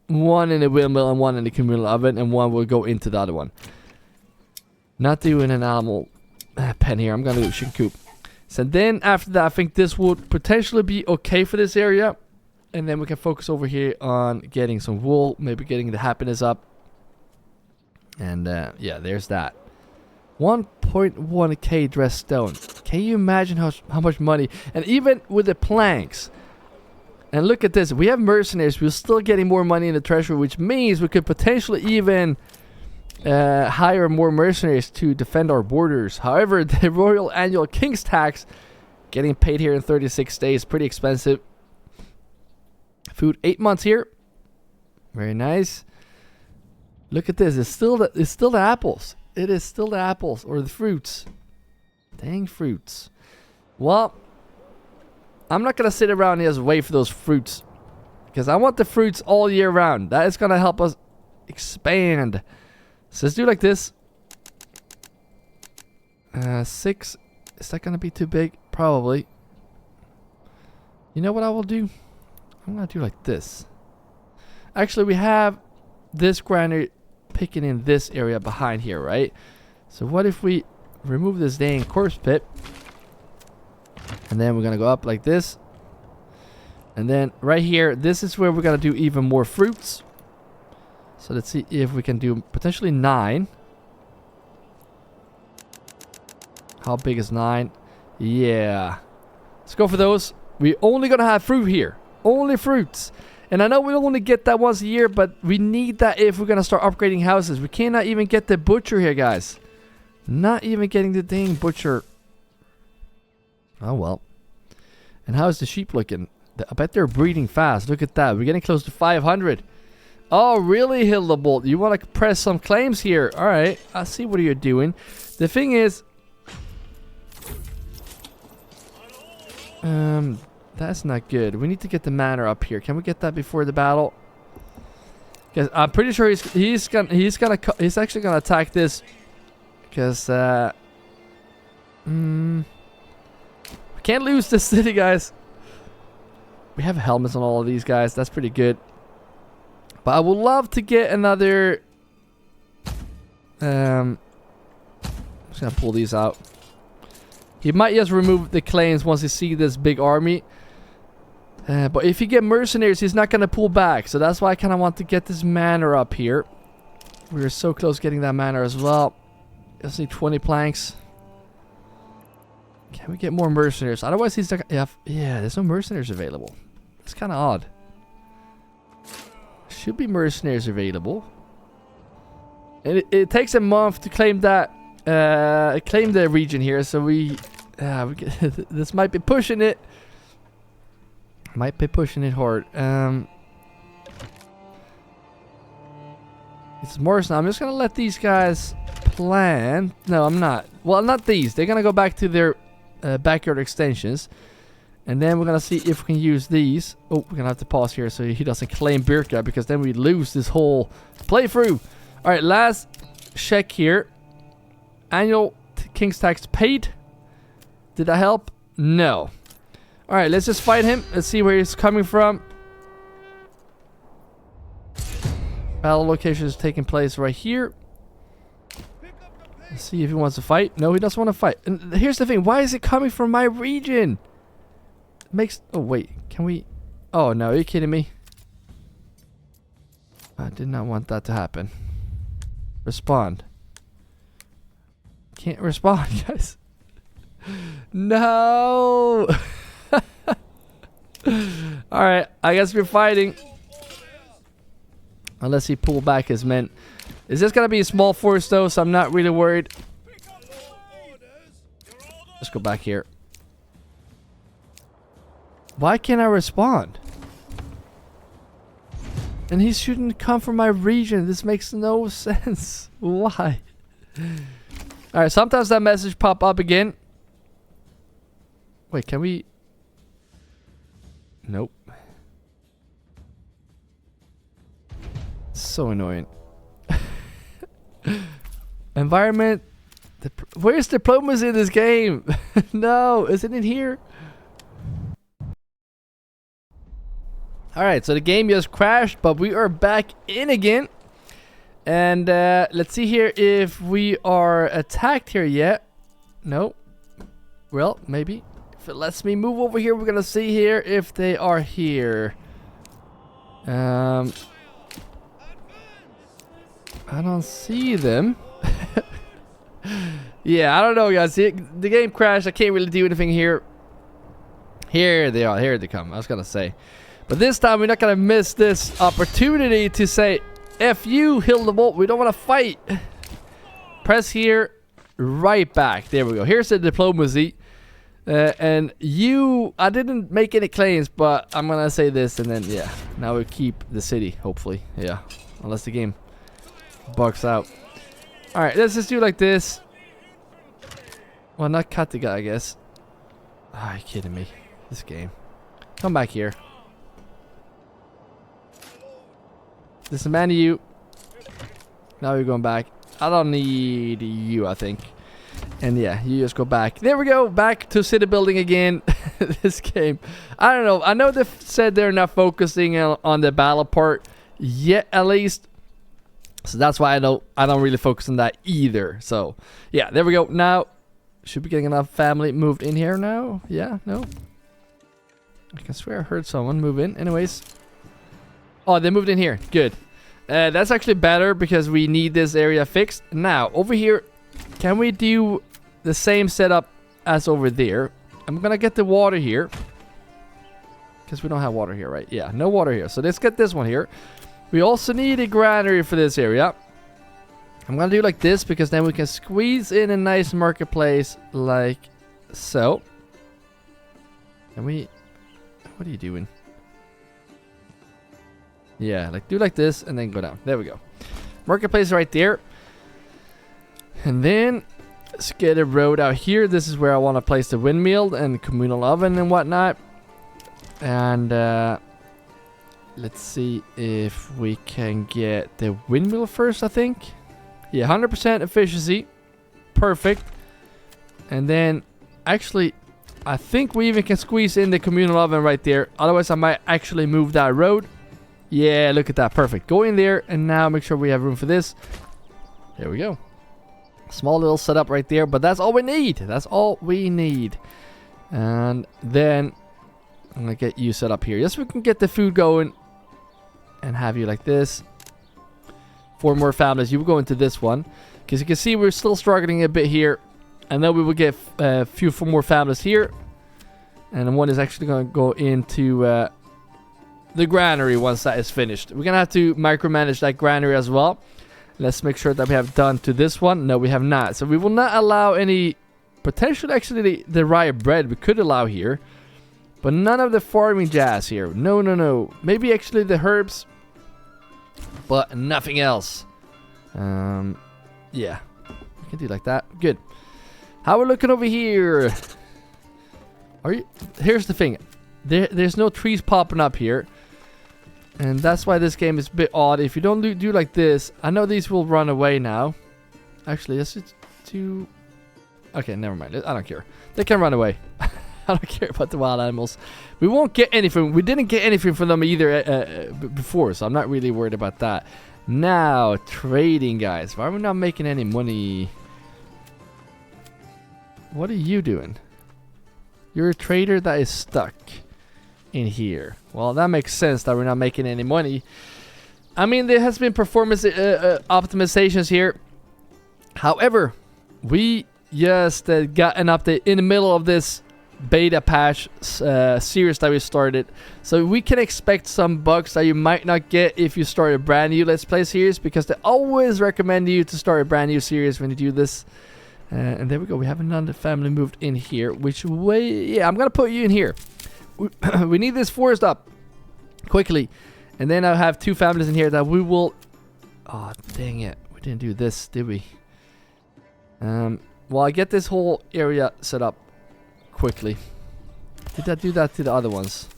one in the windmill and one in the communal oven. And one will go into the other one. Not doing an animal pen here. I'm going to do a chicken coop. So then after that, I think this would potentially be okay for this area. And then we can focus over here on getting some wool. Maybe getting the happiness up. And yeah, there's that. 1.1k dressed stone. Can you imagine how much money? And even with the planks. And look at this. We have mercenaries. We're still getting more money in the treasury. Which means we could potentially even hire more mercenaries to defend our borders. However, the Royal Annual King's Tax getting paid here in 36 days. Pretty expensive. Food 8 months here. Very nice. Look at this. It's still the apples. It is still the apples or the fruits. Dang fruits. Well, I'm not going to sit around and just wait for those fruits. Because I want the fruits all year round. That is going to help us expand. So let's do like this. 6. Is that going to be too big? Probably. You know what I will do? I'm going to do like this. Actually, we have this granary picking in this area behind here, right? So what if we remove this dang corpse pit, and then we're gonna go up like this, And then right here, this is where we're going to do even more fruits. So let's see if we can do potentially 9. How big is 9? Yeah. Let's go for those. We're only going to have fruit here. Only fruits. And I know we only get that once a year, but we need that if we're going to start upgrading houses. We cannot even get the butcher here, guys. Not even getting the dang butcher. Oh, well. And how is the sheep looking? I bet they're breeding fast. Look at that. We're getting close to 500. Oh, really, Hildebrand? You want to press some claims here? All right. I see what you're doing. The thing is... that's not good. We need to get the manor up here. Can we get that before the battle? Because I'm pretty sure he's actually gonna attack this. Because we can't lose this city, guys. We have helmets on all of these guys. That's pretty good. But I would love to get another. I'm just gonna pull these out. He might just remove the claims once he sees this big army. But if you get mercenaries, he's not gonna pull back. So that's why I kind of want to get this manor up here. We're so close getting that manor as well. Just need 20 planks. Can we get more mercenaries? Otherwise, he's like, yeah, there's no mercenaries available. It's kind of odd. Should be mercenaries available. And it takes a month to claim that, claim the region here. So we this might be pushing it. Might be pushing it hard. It's Morris now. I'm just gonna let these guys plan. No, I'm not. Well, not these. They're gonna go back to their backyard extensions. And then we're gonna see if we can use these. Oh, we're gonna have to pause here so he doesn't claim Birka, because then we lose this whole playthrough. Alright, last check here. Annual King's tax paid. Did that help? No. Alright, let's just fight him. Let's see where he's coming from. Battle location is taking place right here. Let's see if he wants to fight. No, he doesn't want to fight. And here's the thing. Why is it coming from my region? It makes... Oh, wait. Can we... Oh, no. Are you kidding me? I did not want that to happen. Respond. Can't respond, guys. No! Alright. I guess we're fighting. Unless he pull back his men. Is this gonna be a small force though, so I'm not really worried. Let's go back here. Why can't I respond? And he shouldn't come from my region. This makes no sense. Why? Alright, sometimes that message pop up again. Wait, can we... Nope. So annoying. Environment. Where's diplomacy in this game? No, isn't it here? Alright, so the game just crashed, but we are back in again. And let's see here if we are attacked here yet. No. Well, maybe. If it lets me move over here, we're gonna see here if they are here. I don't see them. Yeah, I don't know, guys. The game crashed. I can't really do anything here. Here they are. Here they come. I was gonna say. But this time, we're not gonna miss this opportunity to say, F you, Hildebrand. We don't want to fight. Press here. Right back. There we go. Here's the diplomacy. And you... I didn't make any claims, but I'm gonna say this, and then, yeah. Now we keep the city, hopefully. Yeah. Unless the game bugs out. Alright, let's just do like this. Well, not cut the guy, I guess. Ah, you kidding me? This game. Come back here. Dismantle you. Now you're going back. I don't need you, I think. And yeah, you just go back. There we go. Back to city building again. This game. I don't know. I know they said they're not focusing on the battle part yet, at least. So that's why I don't really focus on that either. So yeah, there we go. Now should be getting enough family moved in here now. Yeah, no. I can swear I heard someone move in. Anyways. Oh, they moved in here. Good. That's actually better because we need this area fixed. Now, over here, can we do the same setup as over there? I'm gonna get the water here. Because we don't have water here, right? Yeah, no water here. So let's get this one here. We also need a granary for this area. I'm gonna do like this because then we can squeeze in a nice marketplace like so. And we... What are you doing? Yeah, like do like this and then go down. There we go. Marketplace right there. And then let's get a road out here. This is where I want to place the windmill and communal oven and whatnot. And let's see if we can get the windmill first, I think. Yeah, 100% efficiency. Perfect. And then actually, I think we even can squeeze in the communal oven right there. Otherwise, I might actually move that road. Yeah, look at that. Perfect. Go in there and now make sure we have room for this. There we go. Small little setup right there, but that's all we need. That's all we need. And then I'm going to get you set up here. Just so we can get the food going and have you like this. 4 more families. You will go into this one. Because you can see we're still struggling a bit here. And then we will get a few 4 more families here. And then one is actually going to go into... the granary once that is finished. We're gonna have to micromanage that granary as well. Let's make sure that we have done to this one. No, we have not. So we will not allow any potential. Actually, the rye bread we could allow here, but none of the farming jazz here. No, no, no. Maybe actually the herbs, but nothing else. Yeah, we can do like that. Good. How we're looking over here? Are you? Here's the thing. There's no trees popping up here. And that's why this game is a bit odd. If you don't do like this, I know these will run away now. Actually, let's just do... Okay, never mind. I don't care. They can run away. I don't care about the wild animals. We won't get anything. We didn't get anything from them either before, so I'm not really worried about that. Now, trading, guys. Why are we not making any money? What are you doing? You're a trader that is stuck in here. Well, that makes sense that we're not making any money. I mean, there has been performance optimizations here. However, we just got an update in the middle of this beta patch series that we started. So we can expect some bugs that you might not get if you start a brand new Let's Play series, because they always recommend you to start a brand new series when you do this. And there we go. We have another family moved in here. Which way? Yeah, I'm going to put you in here. We need this forest up quickly. And then I'll have 2 families in here that we will... Oh, dang it. We didn't do this, did we? Well, I get this whole area set up quickly. Did I do that to the other ones?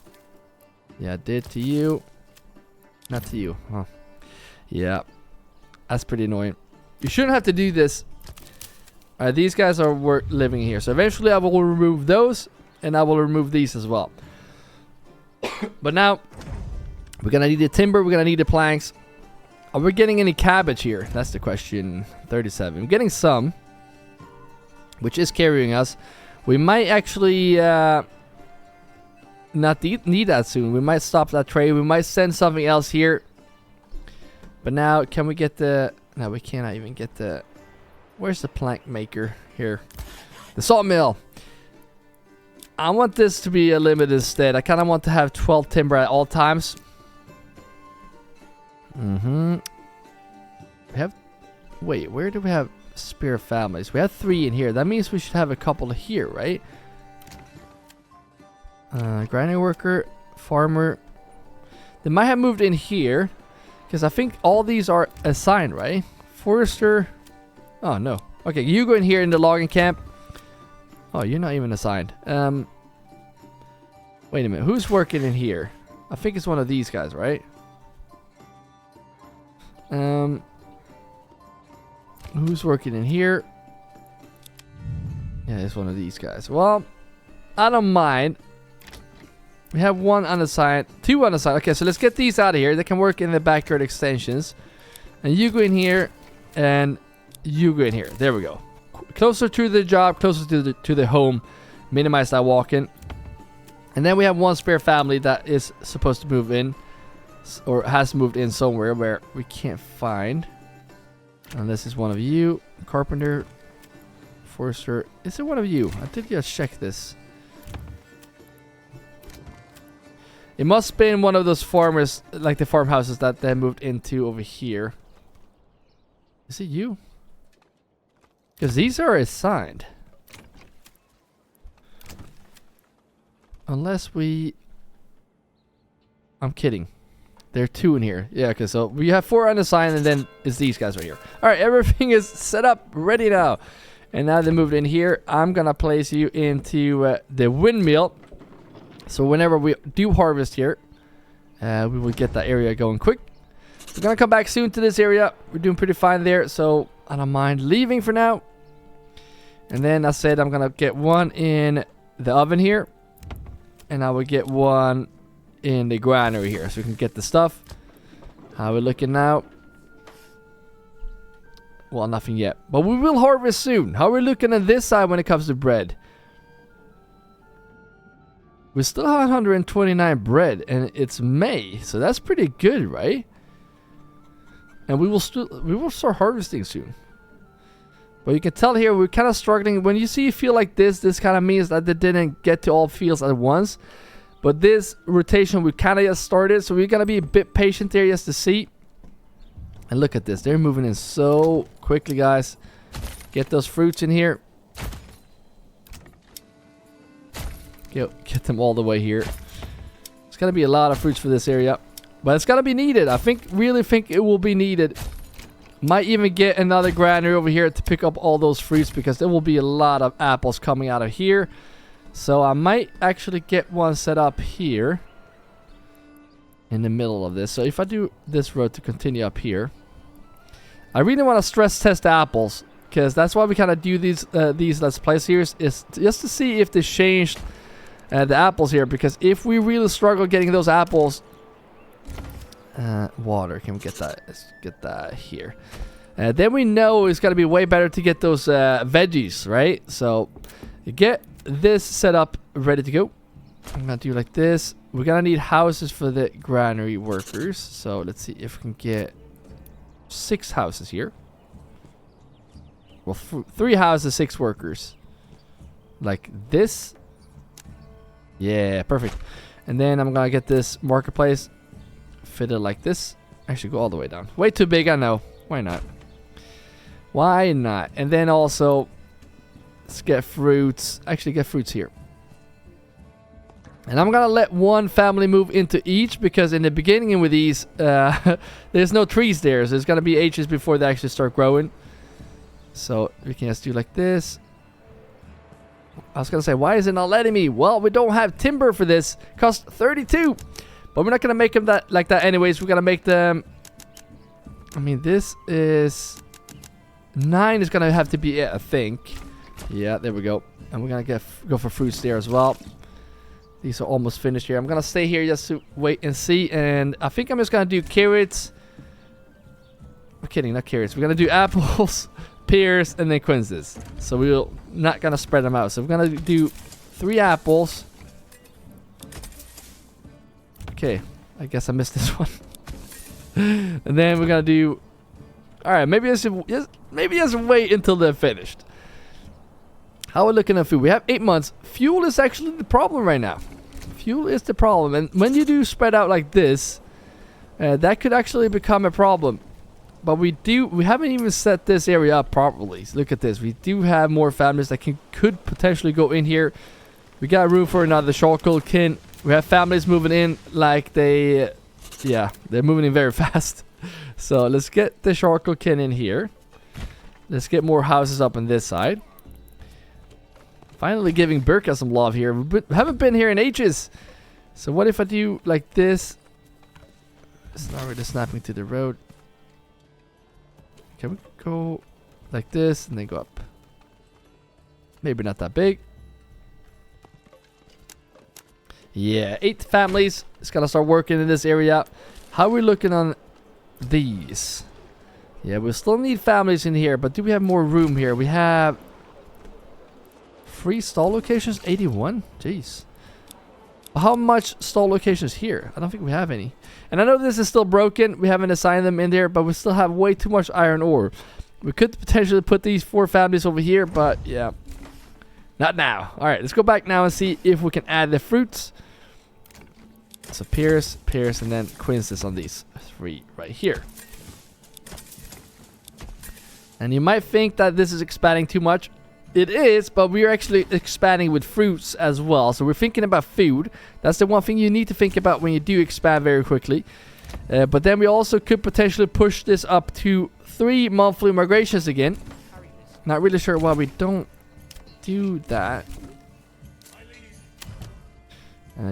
Yeah, I did to you. Not to you. Huh. Yeah. That's pretty annoying. You shouldn't have to do this. These guys are living here. So eventually I will remove those. And I will remove these as well. But now, we're going to need the timber. We're going to need the planks. Are we getting any cabbage here? That's the question. 37. We're getting some. Which is carrying us. We might actually not need that soon. We might stop that trade. We might send something else here. But now, can we get the... No, we cannot even get the... Where's the plank maker? Here. The sawmill. I want this to be a limit instead. I kind of want to have 12 timber at all times. We have... Wait, where do we have spare families? We have 3 in here. That means we should have a couple here, right? Grinding worker, farmer. They might have moved in here. Because I think all these are assigned, right? Forester. Oh, no. Okay, you go in here in the logging camp. Oh, you're not even assigned. Wait a minute. Who's working in here? I think it's one of these guys, right? Who's working in here? Yeah, it's one of these guys. Well, I don't mind. We have 1 unassigned, 2 unassigned. Okay, so let's get these out of here. They can work in the backyard extensions. And you go in here, and you go in here. There we go. Closer to the job, closer to the home. Minimize that walking. And then we have one spare family that is supposed to move in, or has moved in somewhere where we can't find. And this is one of you, carpenter, forester. Is it one of you? I did just check this. It must have been one of those farmers, like the farmhouses that they moved into over here. Is it you? Because these are assigned. Unless we... I'm kidding. There are 2 in here. Yeah, okay, so we have 4 unassigned, and then it's these guys right here. Alright, everything is set up, ready now. And now they moved in here. I'm gonna place you into the windmill. So whenever we do harvest here, we will get that area going quick. We're gonna come back soon to this area. We're doing pretty fine there, so I don't mind leaving for now. And then I said I'm gonna get one in the oven here, and I will get one in the granary here, so we can get the stuff. How are we looking now? Well, nothing yet, but we will harvest soon. How are we looking on this side when it comes to bread? We still have 129 bread, and it's May, so that's pretty good, right? And we will start harvesting soon. But you can tell here we're kind of struggling. When you see a field like this, this kind of means that they didn't get to all fields at once. But this rotation we kind of just started, so we're gonna be a bit patient there just to see. And look at this, they're moving in so quickly, guys. Get those fruits in here. Get them all the way here. It's gonna be a lot of fruits for this area, but it's gonna be needed. I really think it will be needed. Might even get another granary over here to pick up all those fruits, because there will be a lot of apples coming out of here. So I might actually get one set up here in the middle of this. So if I do this road to continue up here, I really want to stress test the apples, because that's why we kind of do these Let's Play series, is just to see if they changed the apples here. Because if we really struggle getting those apples, water, can we get that? Let's get that here. Then we know it's gonna be way better to get those veggies, right? So you get this set up, ready to go. I'm gonna do like this. We're gonna need houses for the granary workers. So let's see if we can get 6 houses here. Well, 3 houses, 6 workers. Like this. Yeah, perfect. And then I'm gonna get this marketplace fitted like this. Actually, go all the way down. Way too big, I know. Why not? Why not? And then also, let's get fruits. Actually, get fruits here. And I'm gonna let one family move into each, because in the beginning with these, there's no trees there. So there's gonna be ages before they actually start growing. So we can just do like this. I was gonna say, why is it not letting me? Well, we don't have timber for this. Cost 32. But we're not gonna make them that like that anyways. We're gonna make them. I mean, this is 9 is gonna have to be it, I think. Yeah, there we go. And we're gonna go for fruits there as well. These are almost finished here. I'm gonna stay here just to wait and see. And I think I'm just gonna do carrots. I'm kidding, not carrots. We're gonna do apples, pears, and then quinces. So we're not gonna spread them out. So we're gonna do 3 apples. Okay, I guess I missed this one. And then we're gonna do. All right, maybe I should just wait until they're finished. How are we looking at food? We have 8 months. Fuel is actually the problem right now. Fuel is the problem, and when you do spread out like this, that could actually become a problem. But we haven't even set this area up properly. So look at this. We do have more families that could potentially go in here. We got room for another charcoal kiln. We have families moving in like they're moving in very fast. So let's get the charcoal kiln in here. Let's get more houses up on this side. Finally giving Birka some love here. We haven't been here in ages. So what if I do like this? It's not really snapping to the road. Can we go like this and then go up? Maybe not that big. Yeah, 8 families. It's gonna start working in this area. How are we looking on these? Yeah, we still need families in here, but do we have more room here? We have 3 stall locations, 81. Jeez. How much stall locations here? I don't think we have any. And I know this is still broken. We haven't assigned them in there, but we still have way too much iron ore. We could potentially put these 4 families over here, but yeah. Not now. Alright, let's go back now and see if we can add the fruits. So Pierce, and then Quinces on these 3 right here. And you might think that this is expanding too much. It is, but we're actually expanding with fruits as well. So we're thinking about food. That's the one thing you need to think about when you do expand very quickly. But then we also could potentially push this up to 3 monthly migrations again. Not really sure why we don't do that.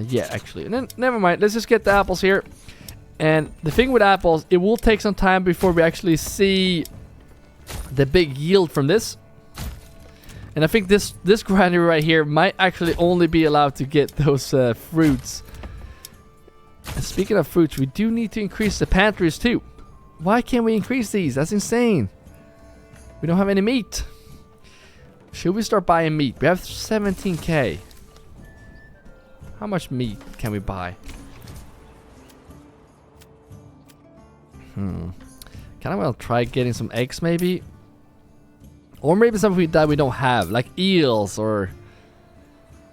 Yeah, actually. And then, never mind. Let's just get the apples here. And the thing with apples, it will take some time before we actually see the big yield from this. And I think this granary right here might actually only be allowed to get those fruits. And speaking of fruits, we do need to increase the pantries too. Why can't we increase these? That's insane. We don't have any meat. Should we start buying meat? We have 17k. How much meat can we buy? Kind of want to try getting some eggs maybe. Or maybe something that we don't have, like eels or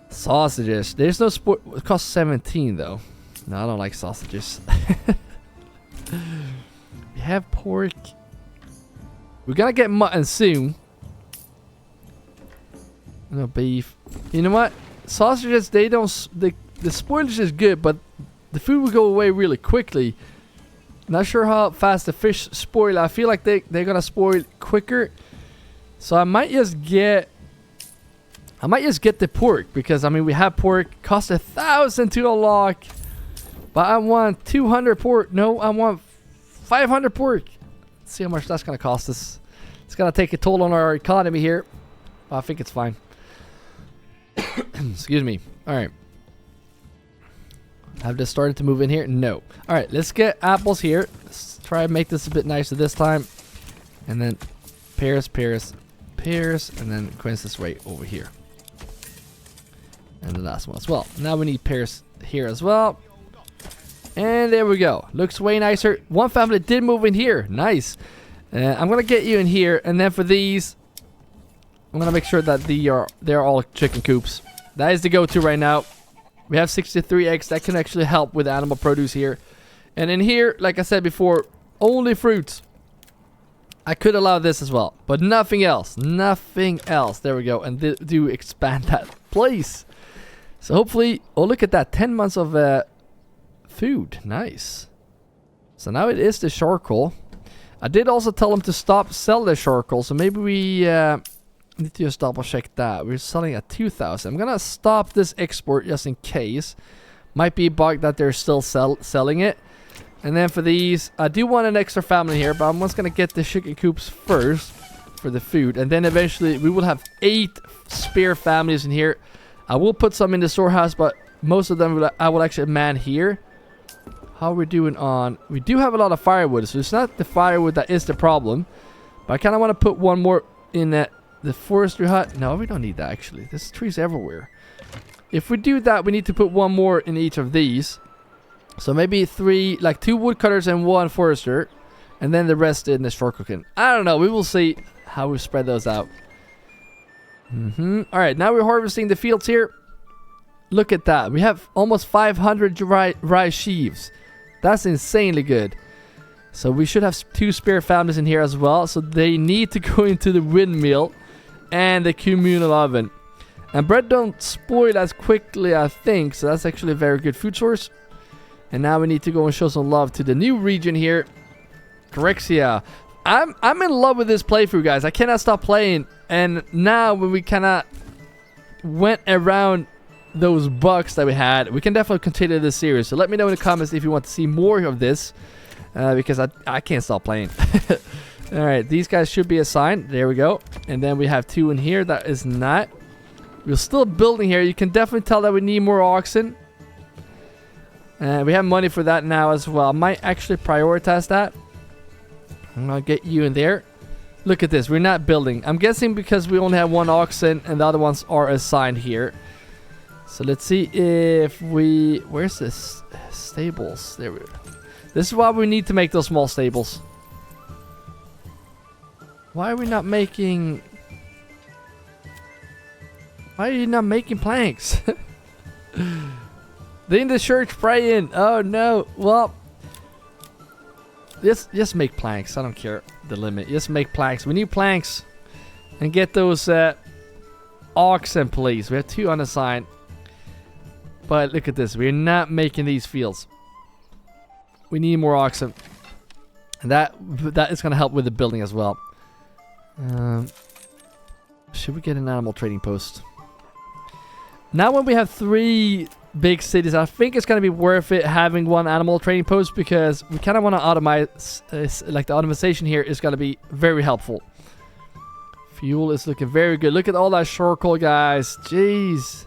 sausages. There's no sport. It costs 17 though. No, I don't like sausages. We have pork. We're gonna get mutton soon. No beef. You know what? Sausages, they don't. The spoilage is good, but the food will go away really quickly. Not sure how fast the fish spoil. I feel like they're gonna spoil quicker. So I might just get the pork, because I mean we have pork. Cost 1,000 to unlock, but I want 200 pork. No, I want 500 pork. Let's see how much that's gonna cost us. It's gonna take a toll on our economy here. Well, I think it's fine. Excuse me. All right. Have this started to move in here? No. All right. Let's get apples here. Let's try and make this a bit nicer this time, and then pears, and then Quinces right over here, and the last one as well. Now we need pears here as well, and there we go. Looks way nicer. One family did move in here. Nice. I'm gonna get you in here, and then for these, I'm gonna make sure that they're all chicken coops. That is the go-to right now. We have 63 eggs. That can actually help with animal produce here. And in here, like I said before, only fruits. I could allow this as well, but nothing else. Nothing else. There we go. And do expand that place. So hopefully, oh, look at that. 10 months of food. Nice. So now it is the charcoal. I did also tell them to stop sell the charcoal. So maybe we need to just double check that. We're selling at 2,000. I'm going to stop this export just in case. Might be a bug that they're still selling it. And then for these, I do want an extra family here, but I'm just going to get the chicken coops first for the food. And then eventually we will have 8 spare families in here. I will put some in the storehouse, but most of them I will actually man here. How are we doing on... We do have a lot of firewood, so it's not the firewood that is the problem. But I kind of want to put one more in the forestry hut. No, we don't need that actually. There's trees everywhere. If we do that, we need to put one more in each of these. So maybe 3, like 2 woodcutters and 1 forester. And then the rest in the short cooking. I don't know. We will see how we spread those out. Alright, now we're harvesting the fields here. Look at that. We have almost 500 rye sheaves. That's insanely good. So we should have 2 spare families in here as well. So they need to go into the windmill and the communal oven. And bread don't spoil as quickly, I think. So that's actually a very good food source. And now we need to go and show some love to the new region here. Corexia. I'm in love with this playthrough, guys. I cannot stop playing. And now when we kind of went around those bugs that we had, we can definitely continue this series. So let me know in the comments if you want to see more of this. Because I can't stop playing. Alright, these guys should be assigned. There we go. And then we have 2 in here. That is not. We're still building here. You can definitely tell that we need more oxen. We have money for that now as well. I might actually prioritize that. I'm going to get you in there. Look at this. We're not building. I'm guessing because we only have 1 oxen and the other ones are assigned here. So let's see if we... Where's this? Stables. There we go. This is why we need to make those small stables. Why are we not making... Why are you not making planks? They in the church praying. Oh no. Well... Just make planks. I don't care the limit. Just make planks. We need planks. And get those oxen, please. We have 2 unassigned. But look at this. We're not making these fields. We need more oxen. And that is going to help with the building as well. Should we get an animal trading post? Now when we have 3 big cities, I think it's going to be worth it having 1 animal trading post, because we kind of want to automate, like the automation here is going to be very helpful. Fuel is looking very good. Look at all that charcoal, guys. Jeez.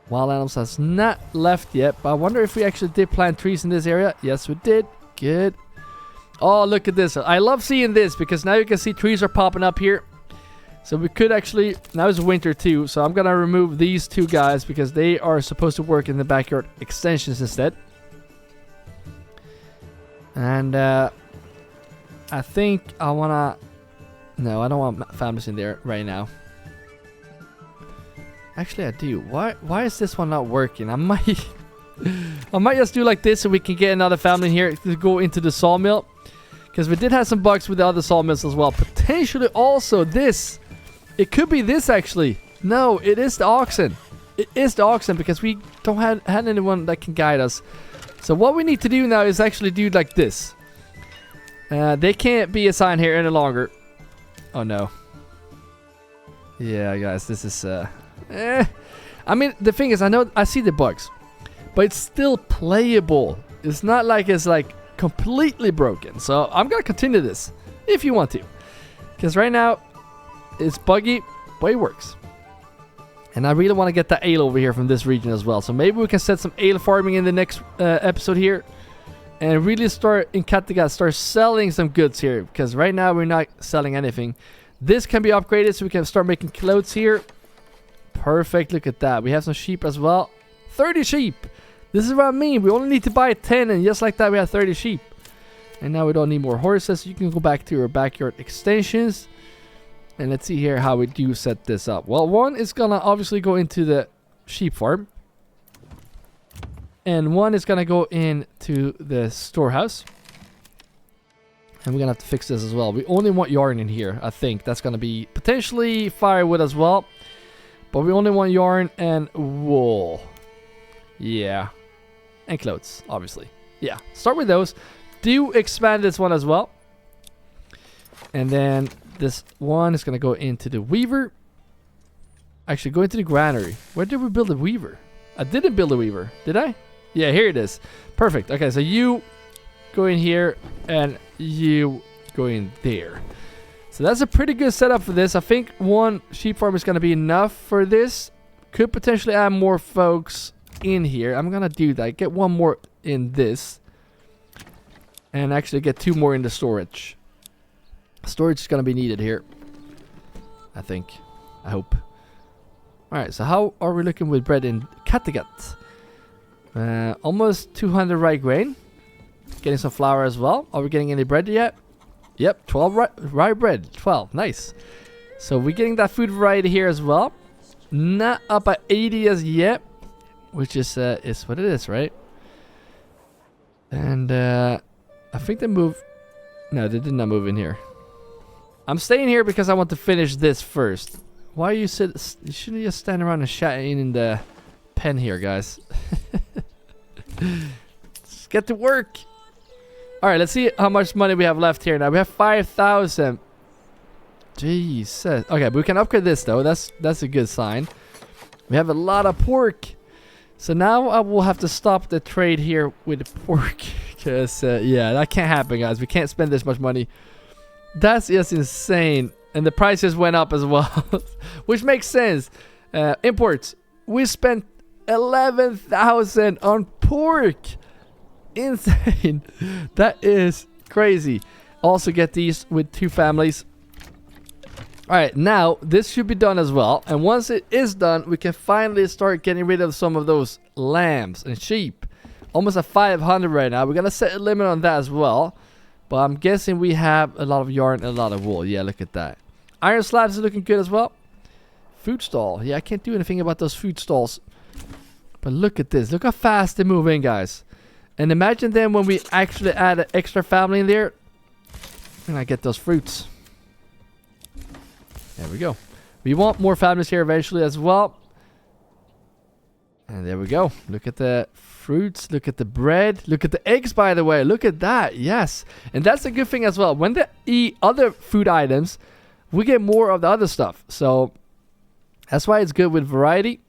Wild animals has not left yet, but I wonder if we actually did plant trees in this area. Yes, we did. Good. Oh, look at this. I love seeing this, because now you can see trees are popping up here. So we could actually... Now it's winter too, so I'm going to remove these 2 guys, because they are supposed to work in the backyard extensions instead. And I think I want to... No, I don't want families in there right now. Actually, I do. Why is this one not working? I might just do like this so we can get another family here to go into the sawmill. Because we did have some bugs with the other sawmills as well. Potentially also this. It could be this actually. No, it is the oxen. It is the oxen, because we don't have anyone that can guide us. So what we need to do now is actually do like this. They can't be assigned here any longer. Oh no. Yeah, guys, this is... I mean, the thing is, I see the bugs, but it's still playable. It's not like it's like completely broken. So I'm gonna continue this if you want to, because right now it's buggy, but it works. And I really want to get that ale over here from this region as well. So maybe we can set some ale farming in the next episode here, and really start in Kattegat, start selling some goods here, because right now we're not selling anything. This can be upgraded so we can start making clothes here. Perfect, look at that. We have some sheep as well. 30 sheep. This is what I mean. We only need to buy 10, and just like that we have 30 sheep. And now we don't need more horses. You can go back to your backyard extensions. And let's see here how we do set this up. Well, one is gonna obviously go into the sheep farm. And one is gonna go into the storehouse. And we're gonna have to fix this as well. We only want yarn in here, I think. That's gonna be potentially firewood as well. But we only want yarn and wool. Yeah. And clothes, obviously. Yeah, start with those. Do expand this one as well. And then this one is going to go into the weaver. Actually, go into the granary. Where did we build the weaver? I didn't build a weaver, did I? Yeah, here it is. Perfect. Okay, so you go in here and you go in there. So that's a pretty good setup for this. I think 1 sheep farm is going to be enough for this. Could potentially add more folks in here. I'm going to do that. Get 1 more in this. And actually get 2 more in the storage. Storage is going to be needed here, I think. I hope. Alright, so how are we looking with bread in Kattegat? Almost 200 rye grain. Getting some flour as well. Are we getting any bread yet? Yep, 12 rye bread. 12, nice. So we're getting that food variety here as well. Not up at 80 as yet, which is what it is, right? And I think they moved. No, they did not move in here. I'm staying here because I want to finish this first. Why you shouldn't just stand around and chatting in the pen here, guys. Let's get to work. All right, let's see how much money we have left here now. We have 5,000. Jesus. Okay, but we can upgrade this though. That's a good sign. We have a lot of pork. So now I will have to stop the trade here with the pork. Because, yeah, that can't happen, guys. We can't spend this much money. That's just insane. And the prices went up as well. Which makes sense. Imports. We spent 11,000 on pork. Insane. That is crazy. Also get these with 2 families. Alright, now this should be done as well. And once it is done, we can finally start getting rid of some of those lambs and sheep. Almost at 500 right now. We're going to set a limit on that as well. But I'm guessing we have a lot of yarn and a lot of wool. Yeah, look at that. Iron slabs is looking good as well. Food stall. Yeah, I can't do anything about those food stalls. But look at this. Look how fast they move in, guys. And imagine then when we actually add an extra family in there. And I get those fruits. There we go. We want more families here eventually as well. And there we go. Look at the fruits. Look at the bread. Look at the eggs, by the way. Look at that. Yes. And that's a good thing as well. When they eat other food items, we get more of the other stuff. So that's why it's good with variety.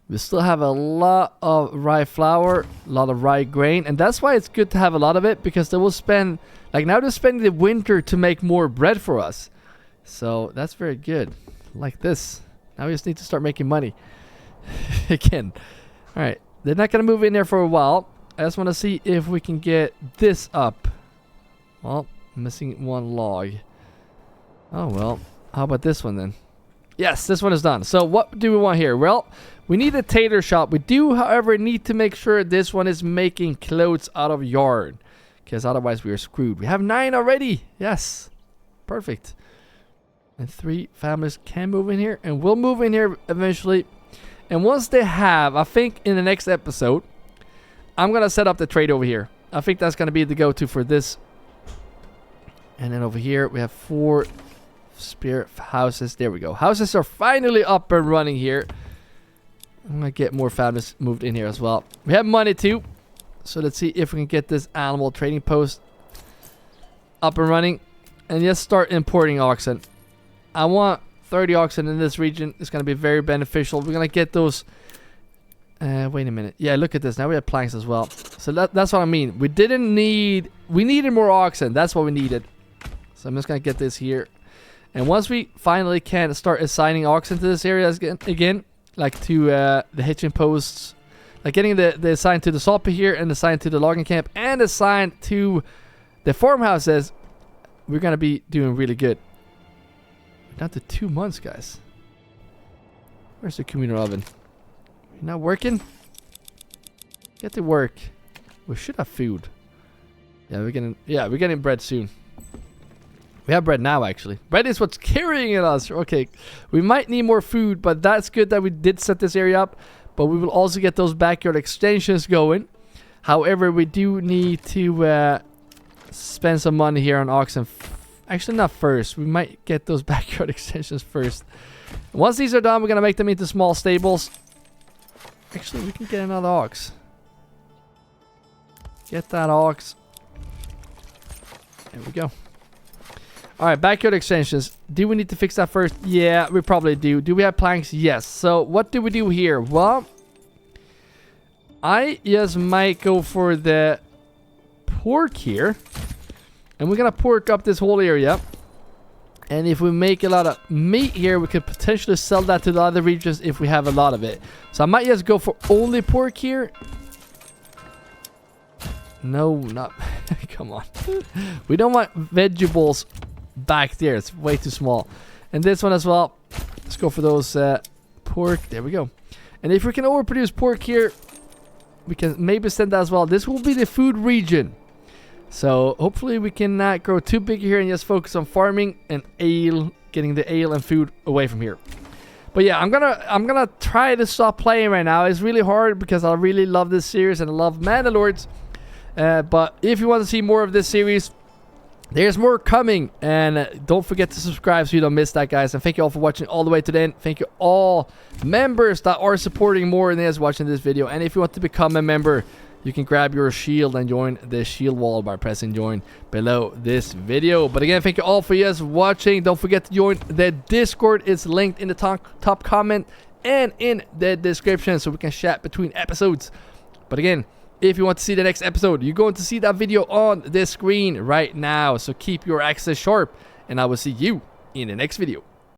We still have a lot of rye flour, a lot of rye grain. And that's why it's good to have a lot of it, because they will spend, like now they're spending the winter to make more bread for us. So that's very good. Like this. Now we just need to start making money. Again. Alright. They're not going to move in there for a while. I just want to see if we can get this up. Well, missing one log. Oh, well. How about this one then? Yes, this one is done. So what do we want here? Well, we need a tailor shop. We do, however, need to make sure this one is making clothes out of yarn. Because otherwise we are screwed. We have 9 already. Yes. Perfect. And 3 families can move in here. And we'll move in here eventually. And once they have, I think in the next episode, I'm going to set up the trade over here. I think that's going to be the go-to for this. And then over here, we have 4 spirit houses. There we go. Houses are finally up and running here. I'm going to get more families moved in here as well. We have money too. So let's see if we can get this animal trading post up and running. And just start importing oxen. I want 30 oxen in this region. It's going to be very beneficial. We're going to get those. Wait a minute. Yeah, look at this. Now we have planks as well. So that's what I mean. We needed more oxen. That's what we needed. So I'm just going to get this here. And once we finally can start assigning oxen to this area again, like to the hitching posts, like getting the assigned to the salt pit here and assigned to the logging camp and assigned to the farmhouses, we're going to be doing really good. Down to 2 months, guys. Where's the communal oven? You're not working? Get to work. We should have food. Yeah, we're getting bread soon. We have bread now, actually. Bread is what's carrying us. Okay, we might need more food, but that's good that we did set this area up. But we will also get those backyard extensions going. However, we do need to spend some money here on oxen. Actually, not first. We might get those backyard extensions first. Once these are done, we're going to make them into small stables. Actually, we can get another ox. Get that ox. There we go. Alright, backyard extensions. Do we need to fix that first? Yeah, we probably do. Do we have planks? Yes. So, what do we do here? Well, I just might go for the pork here. And we're going to pork up this whole area. And if we make a lot of meat here, we could potentially sell that to the other regions if we have a lot of it. So I might just go for only pork here. No, not... Come on. We don't want vegetables back there. It's way too small. And this one as well. Let's go for those pork. There we go. And if we can overproduce pork here, we can maybe send that as well. This will be the food region. So hopefully we can not grow too big here and just focus on farming and ale, getting the ale and food away from here. But yeah, I'm gonna try to stop playing right now. It's really hard because I really love this series and I love Manor Lords. But if you want to see more of this series, there's more coming. And don't forget to subscribe so you don't miss that, guys. And thank you all for watching all the way to the end. Thank you all members that are supporting more than just watching this video. And if you want to become a member, you can grab your shield and join the shield wall by pressing join below this video. But again, thank you all for just watching. Don't forget to join the Discord. It's linked in the top comment and in the description so we can chat between episodes. But again, if you want to see the next episode, you're going to see that video on the screen right now. So keep your axes sharp and I will see you in the next video.